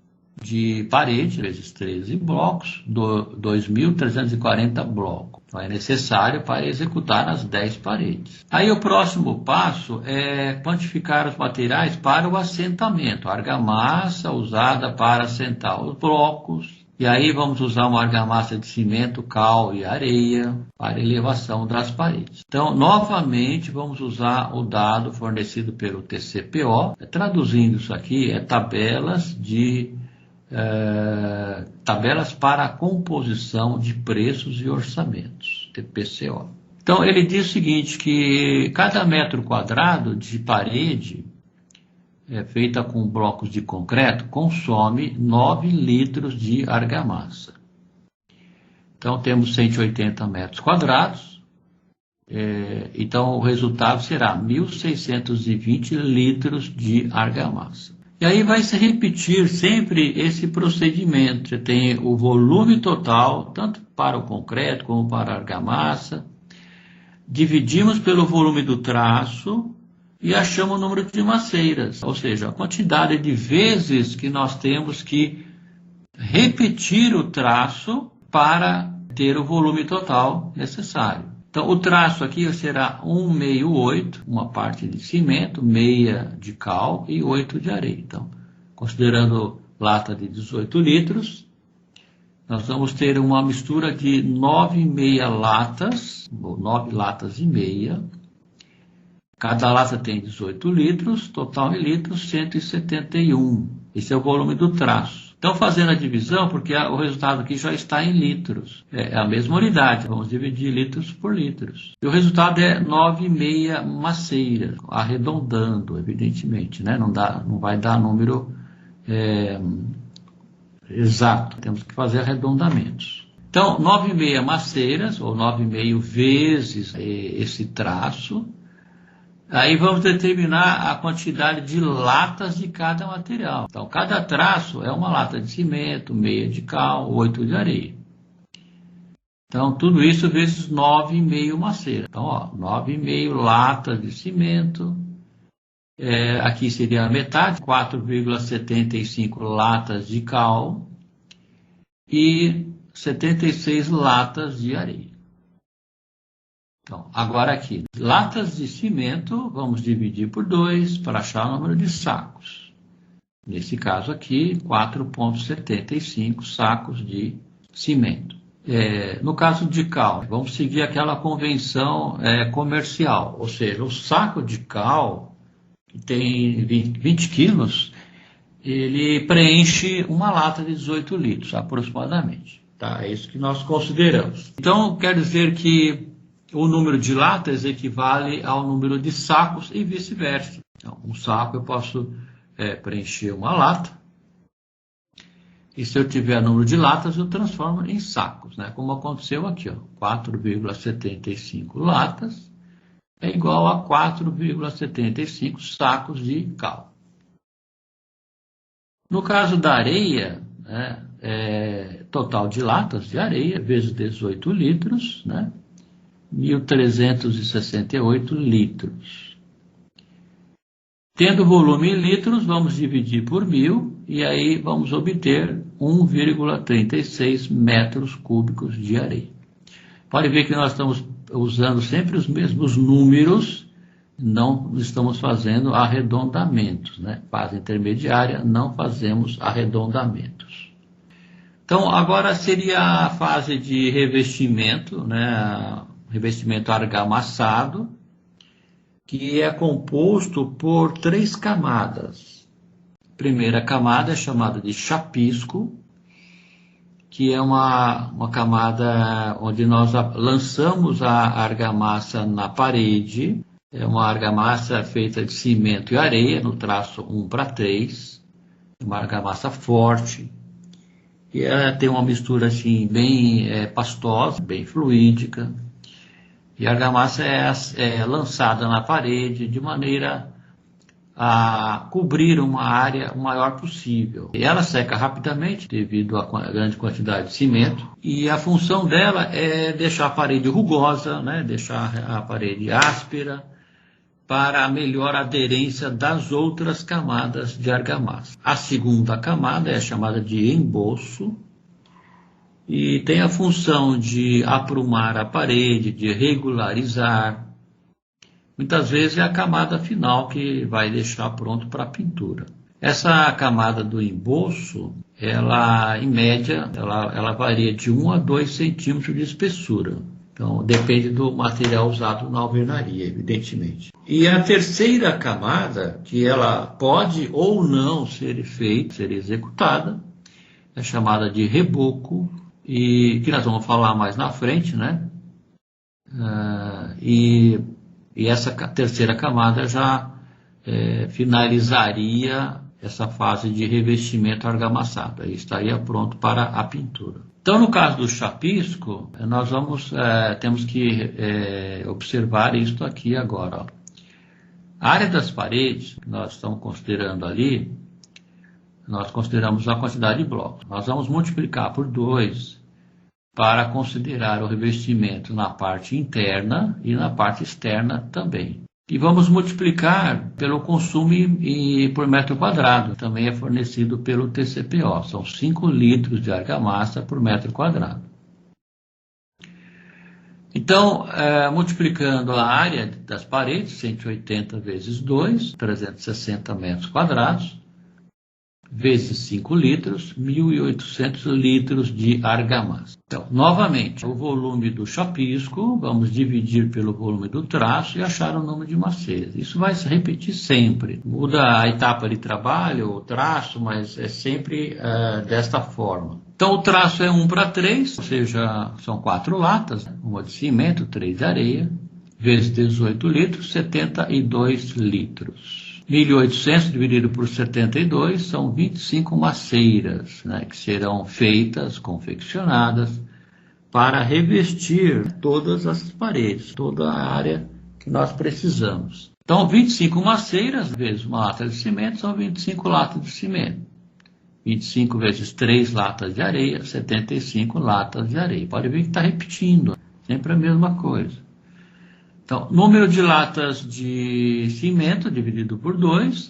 de parede, vezes 13 blocos, 2.340 blocos. Então, é necessário para executar as 10 paredes. Aí o próximo passo é quantificar os materiais para o assentamento. A argamassa usada para assentar os blocos. E aí vamos usar uma argamassa de cimento, cal e areia para elevação das paredes. Então, novamente, vamos usar o dado fornecido pelo TCPO. Traduzindo isso aqui, tabelas para a composição de preços e orçamentos, TPCO. Então, ele diz o seguinte, que cada metro quadrado de parede feita com blocos de concreto consome 9 litros de argamassa. Então, temos 180 metros quadrados, então o resultado será 1.620 litros de argamassa. E aí vai se repetir sempre esse procedimento. Você tem o volume total, tanto para o concreto como para a argamassa. Dividimos pelo volume do traço e achamos o número de maceiras. Ou seja, a quantidade de vezes que nós temos que repetir o traço para ter o volume total necessário. Então, o traço aqui será 1,68, uma parte de cimento, meia de cal e 8 de areia. Então, considerando lata de 18 litros, nós vamos ter uma mistura de 9 meia latas, ou 9 latas e meia. Cada lata tem 18 litros, total em litros, 171. Esse é o volume do traço. Então, fazendo a divisão, porque o resultado aqui já está em litros. É a mesma unidade, vamos dividir litros por litros. E o resultado é 9,6 maceiras, arredondando, evidentemente, né? Não vai dar número exato, temos que fazer arredondamentos. Então, 9,6 maceiras, ou 9,5 vezes esse traço. Aí vamos determinar a quantidade de latas de cada material. Então, cada traço é uma lata de cimento, meia de cal, 8 de areia. Então, tudo isso vezes 9,5 maceiras. Então, 9,5 latas de cimento. Aqui seria a metade, 4,75 latas de cal e 76 latas de areia. Então, agora aqui, latas de cimento, vamos dividir por 2 para achar o número de sacos. Nesse caso aqui, 4,75 sacos de cimento. No caso de cal, vamos seguir aquela convenção comercial, ou seja, o saco de cal, que tem 20 quilos, ele preenche uma lata de 18 litros, aproximadamente. Tá? É isso que nós consideramos. Então, quer dizer que o número de latas equivale ao número de sacos e vice-versa. Então, um saco eu posso preencher uma lata. E se eu tiver número de latas, eu transformo em sacos, né? Como aconteceu aqui, ó, 4,75 latas é igual a 4,75 sacos de cal. No caso da areia, né, total de latas de areia vezes 18 litros, né, 1.368 litros. Tendo volume em litros, vamos dividir por 1.000 e aí vamos obter 1,36 metros cúbicos de areia. Pode ver que nós estamos usando sempre os mesmos números, não estamos fazendo arredondamentos, né? Fase intermediária, não fazemos arredondamentos. Então, agora seria a fase de revestimento, né? Revestimento argamassado, que é composto por 3 camadas. A primeira camada é chamada de chapisco, que é uma camada onde nós lançamos a argamassa na parede. É uma argamassa feita de cimento e areia, no traço 1:3. Uma argamassa forte. E ela tem uma mistura assim, bem pastosa, bem fluídica. E a argamassa é lançada na parede de maneira a cobrir uma área o maior possível. E ela seca rapidamente devido à grande quantidade de cimento. E a função dela é deixar a parede rugosa, né? Deixar a parede áspera, para a melhor aderência das outras camadas de argamassa. A segunda camada é chamada de emboço e tem a função de aprumar a parede, de regularizar. Muitas vezes é a camada final que vai deixar pronto para a pintura. Essa camada do emboço, ela em média, ela varia de 1 a 2 centímetros de espessura. Então, depende do material usado na alvenaria, evidentemente. E a terceira camada, que ela pode ou não ser executada, é chamada de reboco, e que nós vamos falar mais na frente, né? E essa terceira camada já finalizaria essa fase de revestimento argamassado. Aí estaria pronto para a pintura. Então, no caso do chapisco, nós temos que observar isto aqui agora. Ó. A área das paredes, que nós estamos considerando ali, nós consideramos a quantidade de blocos. Nós vamos multiplicar por 2 para considerar o revestimento na parte interna e na parte externa também. E vamos multiplicar pelo consumo por metro quadrado, também é fornecido pelo TCPO, são 5 litros de argamassa por metro quadrado. Então, multiplicando a área das paredes, 180 vezes 2, 360 metros quadrados, vezes 5 litros, 1.800 litros de argamassa. Então, novamente, o volume do chapisco, vamos dividir pelo volume do traço e achar o número de maceiras. Isso vai se repetir sempre. Muda a etapa de trabalho, o traço, mas é sempre desta forma. Então, o traço é 1:3, ou seja, são 4 latas, uma de cimento, 3 de areia, vezes 18 litros, 72 litros. 1.800 dividido por 72 são 25 maceiras, né, que serão feitas, confeccionadas, para revestir todas as paredes, toda a área que nós precisamos. Então, 25 maceiras vezes uma lata de cimento são 25 latas de cimento. 25 vezes 3 latas de areia, 75 latas de areia. Pode ver que está repetindo, sempre a mesma coisa. Então, número de latas de cimento dividido por 2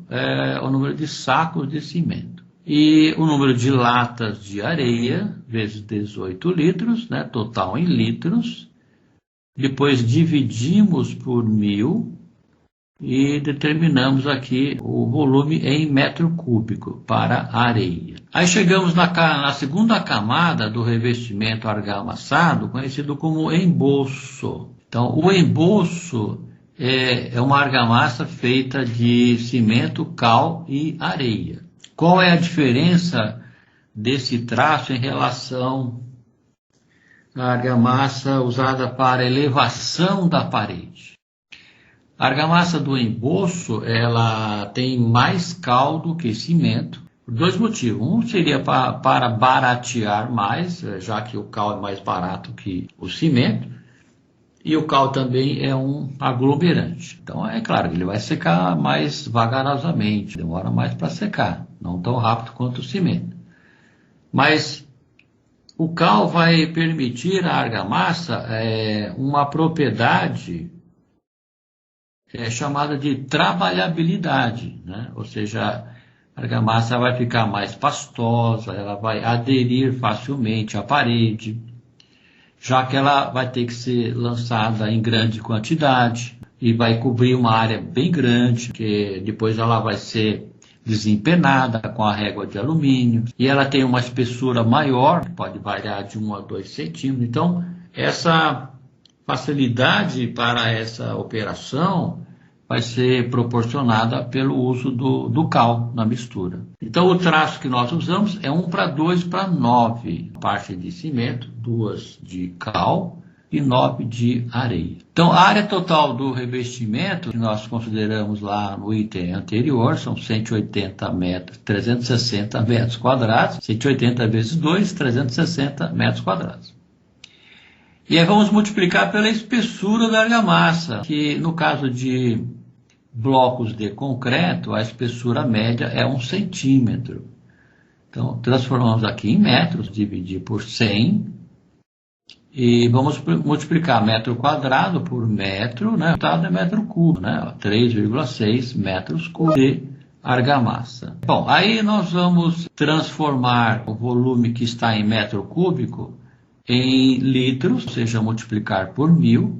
é o número de sacos de cimento. E o número de latas de areia vezes 18 litros, né, total em litros. Depois dividimos por 1.000 e determinamos aqui o volume em metro cúbico para a areia. Aí chegamos na segunda camada do revestimento argamassado, conhecido como emboço. Então, o emboço é uma argamassa feita de cimento, cal e areia. Qual é a diferença desse traço em relação à argamassa usada para elevação da parede? A argamassa do emboço, ela tem mais cal do que cimento, Por dois motivos. Um seria para baratear mais, já que o cal é mais barato que o cimento, e o cal também é um aglomerante. Então, é claro, ele vai secar mais vagarosamente, demora mais para secar, não tão rápido quanto o cimento. Mas o cal vai permitir à argamassa uma propriedade chamada de trabalhabilidade, né? Ou seja, a argamassa vai ficar mais pastosa, ela vai aderir facilmente à parede, já que ela vai ter que ser lançada em grande quantidade e vai cobrir uma área bem grande, que depois ela vai ser desempenada com a régua de alumínio, e ela tem uma espessura maior, pode variar de 1 a 2 centímetros. Então, essa facilidade para essa operação vai ser proporcionada pelo uso do cal na mistura. Então, o traço que nós usamos é 1:2:9, parte de cimento, 2 de cal e 9 de areia. Então, a área total do revestimento, que nós consideramos lá no item anterior, são 180 metros, 360 metros quadrados, 180 vezes 2, 360 metros quadrados. E aí vamos multiplicar pela espessura da argamassa, que no caso de blocos de concreto, a espessura média é 1 centímetro. Então, transformamos aqui em metros, dividir por 100, e vamos multiplicar metro quadrado por metro, né? O resultado é metro cubo, né? 3,6 metros cúbicos de argamassa. Bom, aí nós vamos transformar o volume que está em metro cúbico em litros, ou seja, multiplicar por 1000.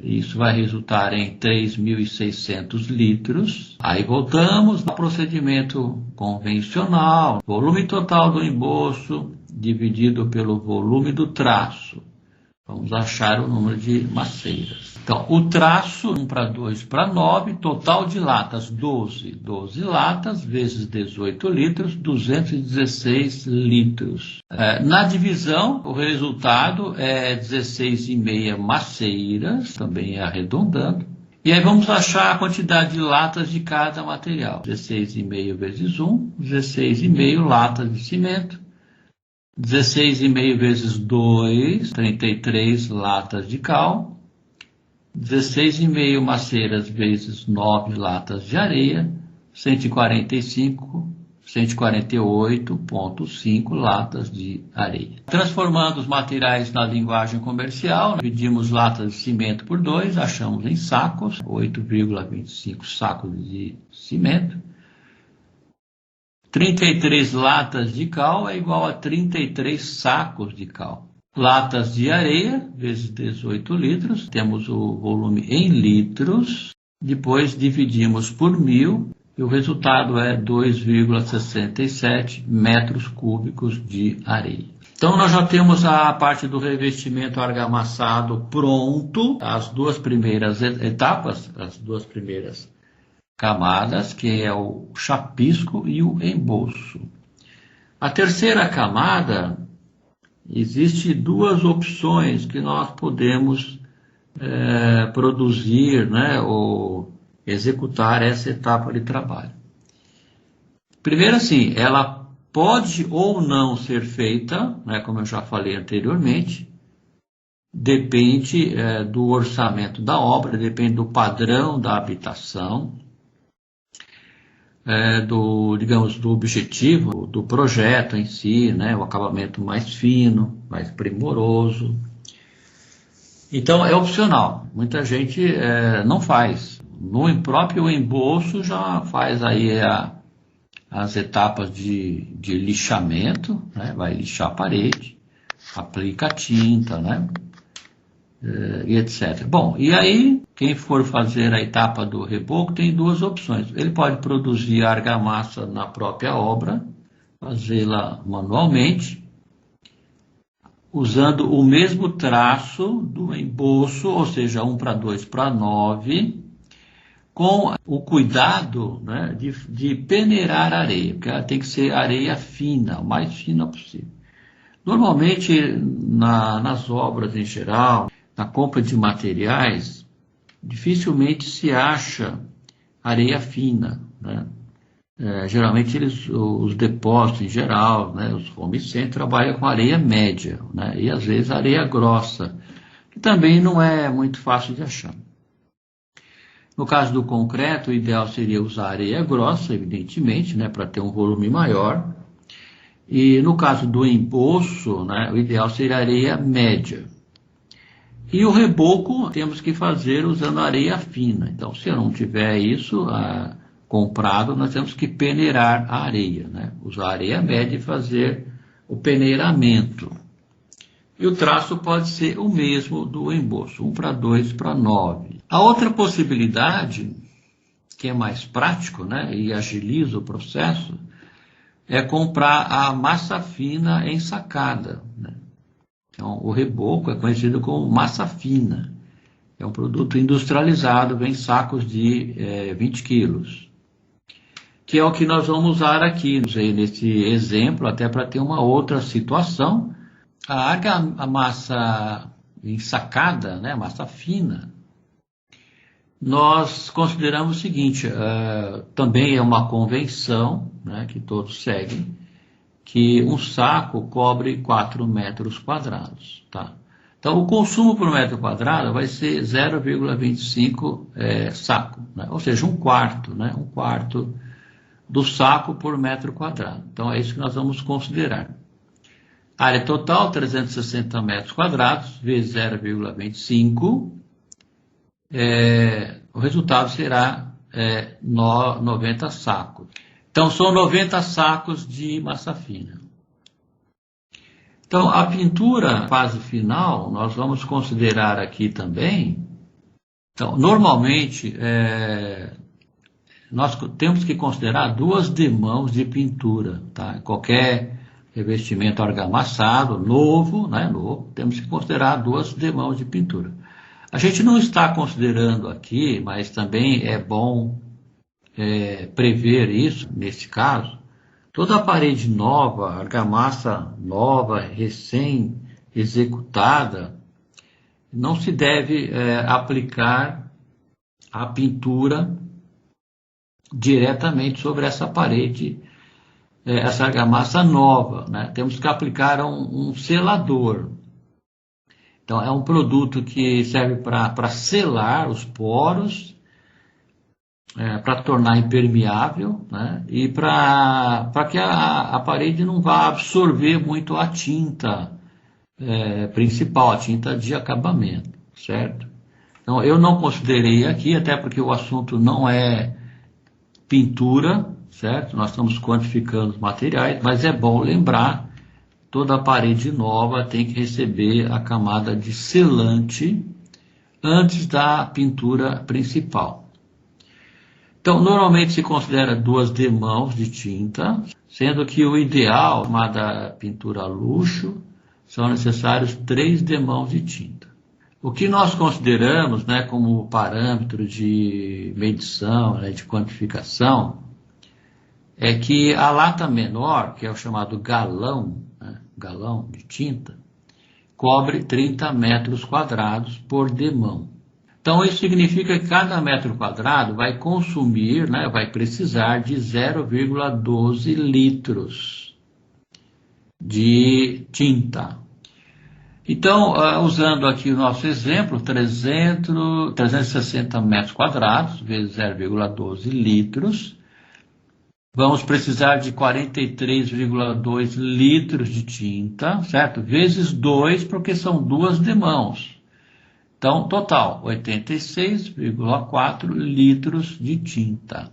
Isso vai resultar em 3.600 litros. Aí voltamos ao procedimento convencional. Volume total do embolso dividido pelo volume do traço. Vamos achar o número de maceiras. Então, o traço, 1:2:9, total de latas, 12. 12 latas vezes 18 litros, 216 litros. Na divisão, o resultado é 16,5 maceiras, também arredondando. E aí vamos achar a quantidade de latas de cada material. 16,5 vezes 1, 16,5 latas de cimento. 16,5 vezes 2, 33 latas de cal. 16,5 maceiras vezes 9 latas de areia. 148,5 latas de areia. Transformando os materiais na linguagem comercial, dividimos latas de cimento por 2, achamos em sacos, 8,25 sacos de cimento. 33 latas de cal é igual a 33 sacos de cal. Latas de areia, vezes 18 litros, temos o volume em litros, depois dividimos por 1000, e o resultado é 2,67 metros cúbicos de areia. Então nós já temos a parte do revestimento argamassado pronto, as duas primeiras etapas, as duas primeiras camadas, que é o chapisco e o embolso. A terceira camada, existe duas opções que nós podemos produzir, né, ou executar essa etapa de trabalho. Primeiro, assim, ela pode ou não ser feita, né, como eu já falei anteriormente, depende do orçamento da obra, depende do padrão da habitação, do objetivo do projeto em si, né, o acabamento mais fino, mais primoroso. Então é opcional, muita gente não faz. No próprio embolso já faz aí as etapas de lixamento, né, vai lixar a parede, aplica a tinta, né, e etc. Bom, e aí quem for fazer a etapa do reboco tem duas opções. Ele pode produzir a argamassa na própria obra, fazê-la manualmente, usando o mesmo traço do embolso, ou seja, 1:2:9, com o cuidado, né, de peneirar a areia, porque ela tem que ser areia fina, o mais fina possível. Normalmente, nas obras em geral, na compra de materiais, dificilmente se acha areia fina, né? Geralmente os depósitos em geral, né, os home centers trabalham com areia média, né, e às vezes areia grossa, que também não é muito fácil de achar. No caso do concreto, o ideal seria usar areia grossa, evidentemente, né, para ter um volume maior. E no caso do emboço, né, o ideal seria areia média. E o reboco temos que fazer usando areia fina. Então, se eu não tiver isso comprado, nós temos que peneirar a areia, né? Usar areia média e fazer o peneiramento. E o traço pode ser o mesmo do emboço, 1:2 para 9. A outra possibilidade, que é mais prático, né, e agiliza o processo, é comprar a massa fina ensacada, né? Então, o reboco é conhecido como massa fina. É um produto industrializado, vem em sacos de 20 quilos. Que é o que nós vamos usar aqui, nesse exemplo, até para ter uma outra situação. A massa ensacada, né, massa fina, nós consideramos o seguinte, também é uma convenção, né, que todos seguem, que um saco cobre 4 metros quadrados. Tá? Então, o consumo por metro quadrado vai ser 0,25 saco, né? Ou seja, um quarto, né? Um quarto do saco por metro quadrado. Então, é isso que nós vamos considerar. Área total, 360 metros quadrados, vezes 0,25. O resultado será 90 sacos. Então, são 90 sacos de massa fina. Então, a pintura fase final, nós vamos considerar aqui também. Então, normalmente, nós temos que considerar 2 demãos de pintura. Tá? Qualquer revestimento argamassado, novo, né, novo, temos que considerar 2 demãos de pintura. A gente não está considerando aqui, mas também é bom prever isso, nesse caso, toda a parede nova, argamassa nova, recém-executada, não se deve aplicar a pintura diretamente sobre essa parede, essa argamassa nova, né? Temos que aplicar um selador. Então, é um produto que serve para selar os poros, para tornar impermeável, né? E para que a parede não vá absorver muito a tinta principal, a tinta de acabamento, certo? Então, eu não considerei aqui, até porque o assunto não é pintura, certo? Nós estamos quantificando os materiais, mas é bom lembrar, toda a parede nova tem que receber a camada de selante antes da pintura principal. Então, normalmente se considera 2 demãos de tinta, sendo que o ideal, chamada pintura luxo, são necessários 3 demãos de tinta. O que nós consideramos, né, como parâmetro de medição, né, de quantificação, é que a lata menor, que é o chamado galão, né, galão de tinta, cobre 30 metros quadrados por demão. Então, isso significa que cada metro quadrado vai consumir, né, vai precisar de 0,12 litros de tinta. Então, usando aqui o nosso exemplo, 360 metros quadrados, vezes 0,12 litros, vamos precisar de 43,2 litros de tinta, certo? Vezes 2, porque são 2 demãos. Então, total, 86,4 litros de tinta.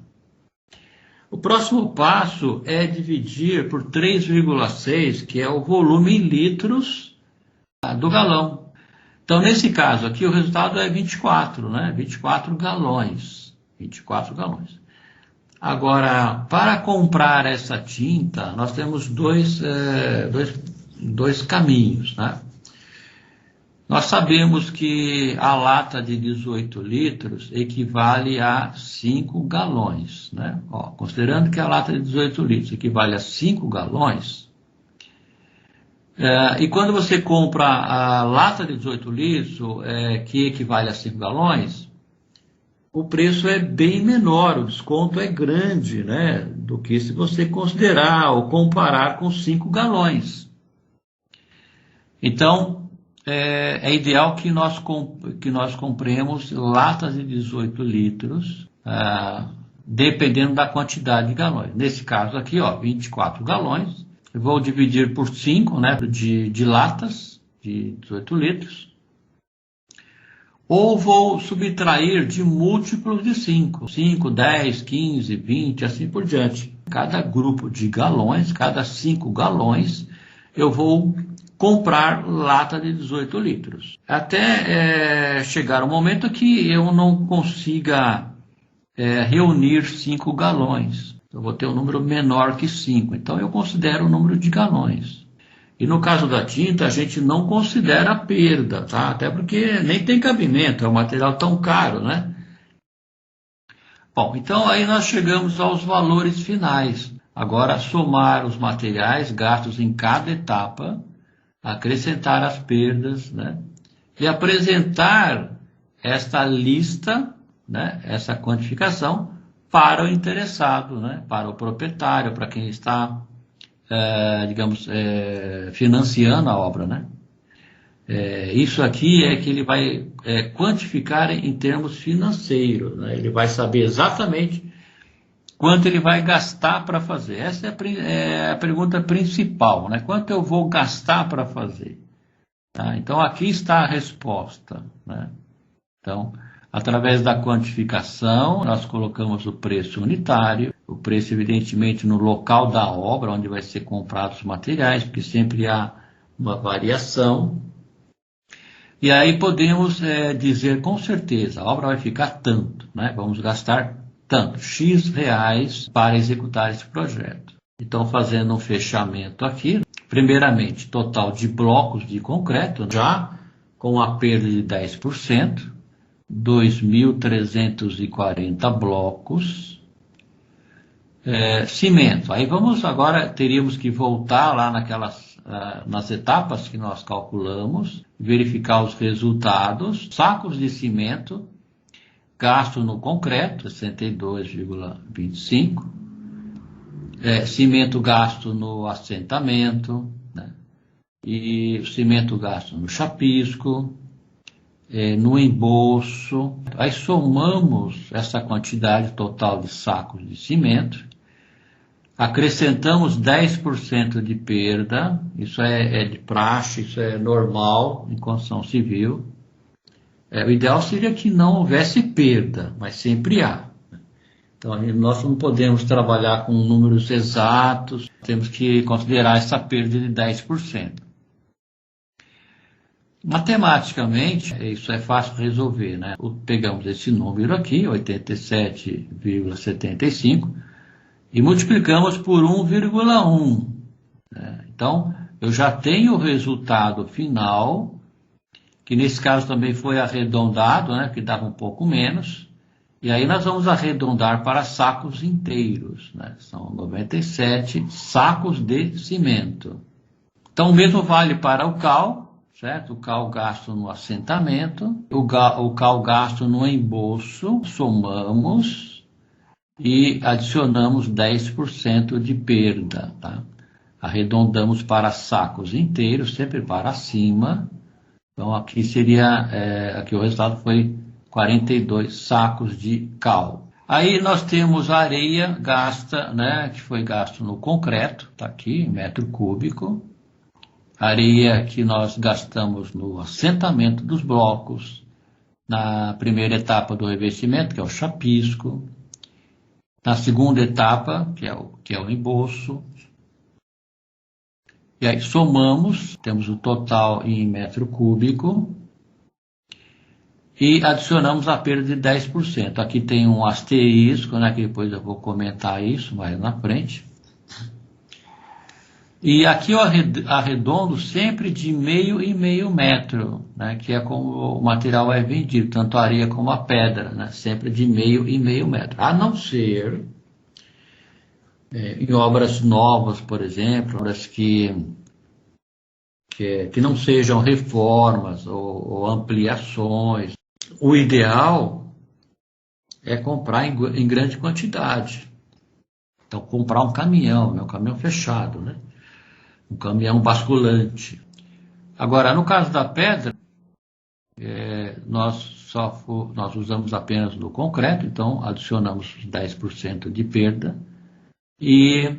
O próximo passo é dividir por 3,6, que é o volume em litros do galão. Então, nesse caso aqui, o resultado é 24, né? 24 galões. 24 galões. Agora, para comprar essa tinta, nós temos dois caminhos, né? Nós sabemos que a lata de 18 litros equivale a 5 galões, né? Ó, considerando que a lata de 18 litros equivale a 5 galões, e quando você compra a lata de 18 litros, que equivale a 5 galões, o preço é bem menor, o desconto é grande, né, do que se você considerar ou comparar com 5 galões. Então, é ideal que nós compremos latas de 18 litros, dependendo da quantidade de galões. Nesse caso aqui, ó, 24 galões. Eu vou dividir por 5, né, de latas de 18 litros. Ou vou subtrair de múltiplos de 5. 5, 10, 15, 20, assim por diante. Cada grupo de galões, cada 5 galões, eu vou comprar lata de 18 litros. Até chegar o momento que eu não consiga reunir 5 galões. Eu vou ter um número menor que 5. Então eu considero o número de galões. E no caso da tinta, a gente não considera a perda, tá? Até porque nem tem cabimento, é um material tão caro, né? Bom, então aí nós chegamos aos valores finais. Agora, somar os materiais gastos em cada etapa, acrescentar as perdas, né? E apresentar esta lista, né? Essa quantificação para o interessado, né? Para o proprietário, para quem está financiando a obra, né? Isso aqui é que ele vai quantificar em termos financeiros, né? Ele vai saber exatamente quanto ele vai gastar para fazer. Essa é a pergunta principal, né? Quanto eu vou gastar para fazer? Tá? Então aqui está a resposta, né? Então, através da quantificação, nós colocamos o preço unitário, o preço, evidentemente, no local da obra, onde vai ser comprados os materiais, porque sempre há uma variação. E aí podemos dizer com certeza, a obra vai ficar tanto, né? Vamos gastar tanto, X reais para executar esse projeto. Então, fazendo um fechamento aqui, primeiramente, total de blocos de concreto, já com a perda de 10%, 2.340 blocos. Cimento. Aí vamos agora, teríamos que voltar lá nas etapas que nós calculamos, verificar os resultados. Sacos de cimento, gasto no concreto, 62,25. Cimento gasto no assentamento, né? E cimento gasto no chapisco, no embolso. Aí somamos essa quantidade total de sacos de cimento, acrescentamos 10% de perda, isso é de praxe, isso é normal em construção civil. O ideal seria que não houvesse perda, mas sempre há. Então nós não podemos trabalhar com números exatos, temos que considerar essa perda de 10%. Matematicamente, isso é fácil de resolver, né? Pegamos esse número aqui, 87,75, e multiplicamos por 1,1. Né? Então, eu já tenho o resultado final, que nesse caso também foi arredondado, né? Que dava um pouco menos. E aí nós vamos arredondar para sacos inteiros, né? São 97 sacos de cimento. Então, o mesmo vale para o cal, certo? O cal gasto no assentamento, o cal gasto no embolso, somamos e adicionamos 10% de perda, tá? Arredondamos para sacos inteiros, sempre para cima. Então aqui aqui o resultado foi 42 sacos de cal. Aí nós temos a areia gasta, né, que foi gasto no concreto, tá aqui, metro cúbico. Areia que nós gastamos no assentamento dos blocos, na primeira etapa do revestimento, que é o chapisco, na segunda etapa, que é o embolso. E aí somamos, temos o total em metro cúbico, e adicionamos a perda de 10%. Aqui tem um asterisco, né, que depois eu vou comentar isso mais na frente. E aqui eu arredondo sempre de meio em meio metro, né, que é como o material é vendido, tanto a areia como a pedra, né, sempre de meio em meio metro. A não ser em obras novas, por exemplo, obras que não sejam reformas ou ampliações. O ideal é comprar em grande quantidade. Então, comprar um caminhão, né? Um caminhão fechado, né? Um caminhão basculante. Agora, no caso da pedra, nós usamos apenas no concreto, então adicionamos 10% de perda. E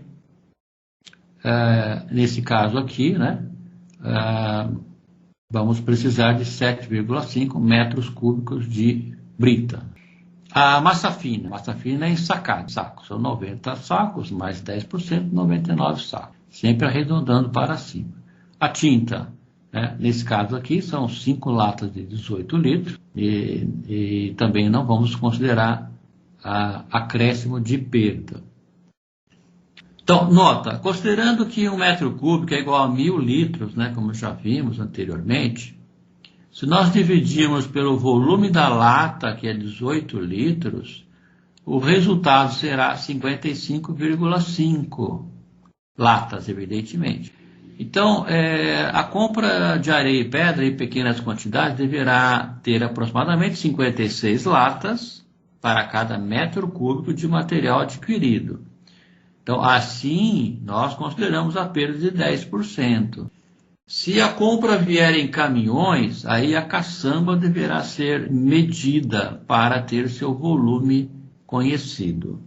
nesse caso aqui, né, vamos precisar de 7,5 metros cúbicos de brita. A massa fina é ensacada, sacos. São 90 sacos, mais 10%, 99 sacos. Sempre arredondando para cima. A tinta, né, nesse caso aqui, são 5 latas de 18 litros. E também não vamos considerar acréscimo de perda. Então, nota, considerando que 1 metro cúbico é igual a 1.000 litros, né, como já vimos anteriormente, se nós dividirmos pelo volume da lata, que é 18 litros, o resultado será 55,5 latas, evidentemente. Então, a compra de areia e pedra em pequenas quantidades deverá ter aproximadamente 56 latas para cada metro cúbico de material adquirido. Então, assim, nós consideramos a perda de 10%. Se a compra vier em caminhões, aí a caçamba deverá ser medida para ter seu volume conhecido.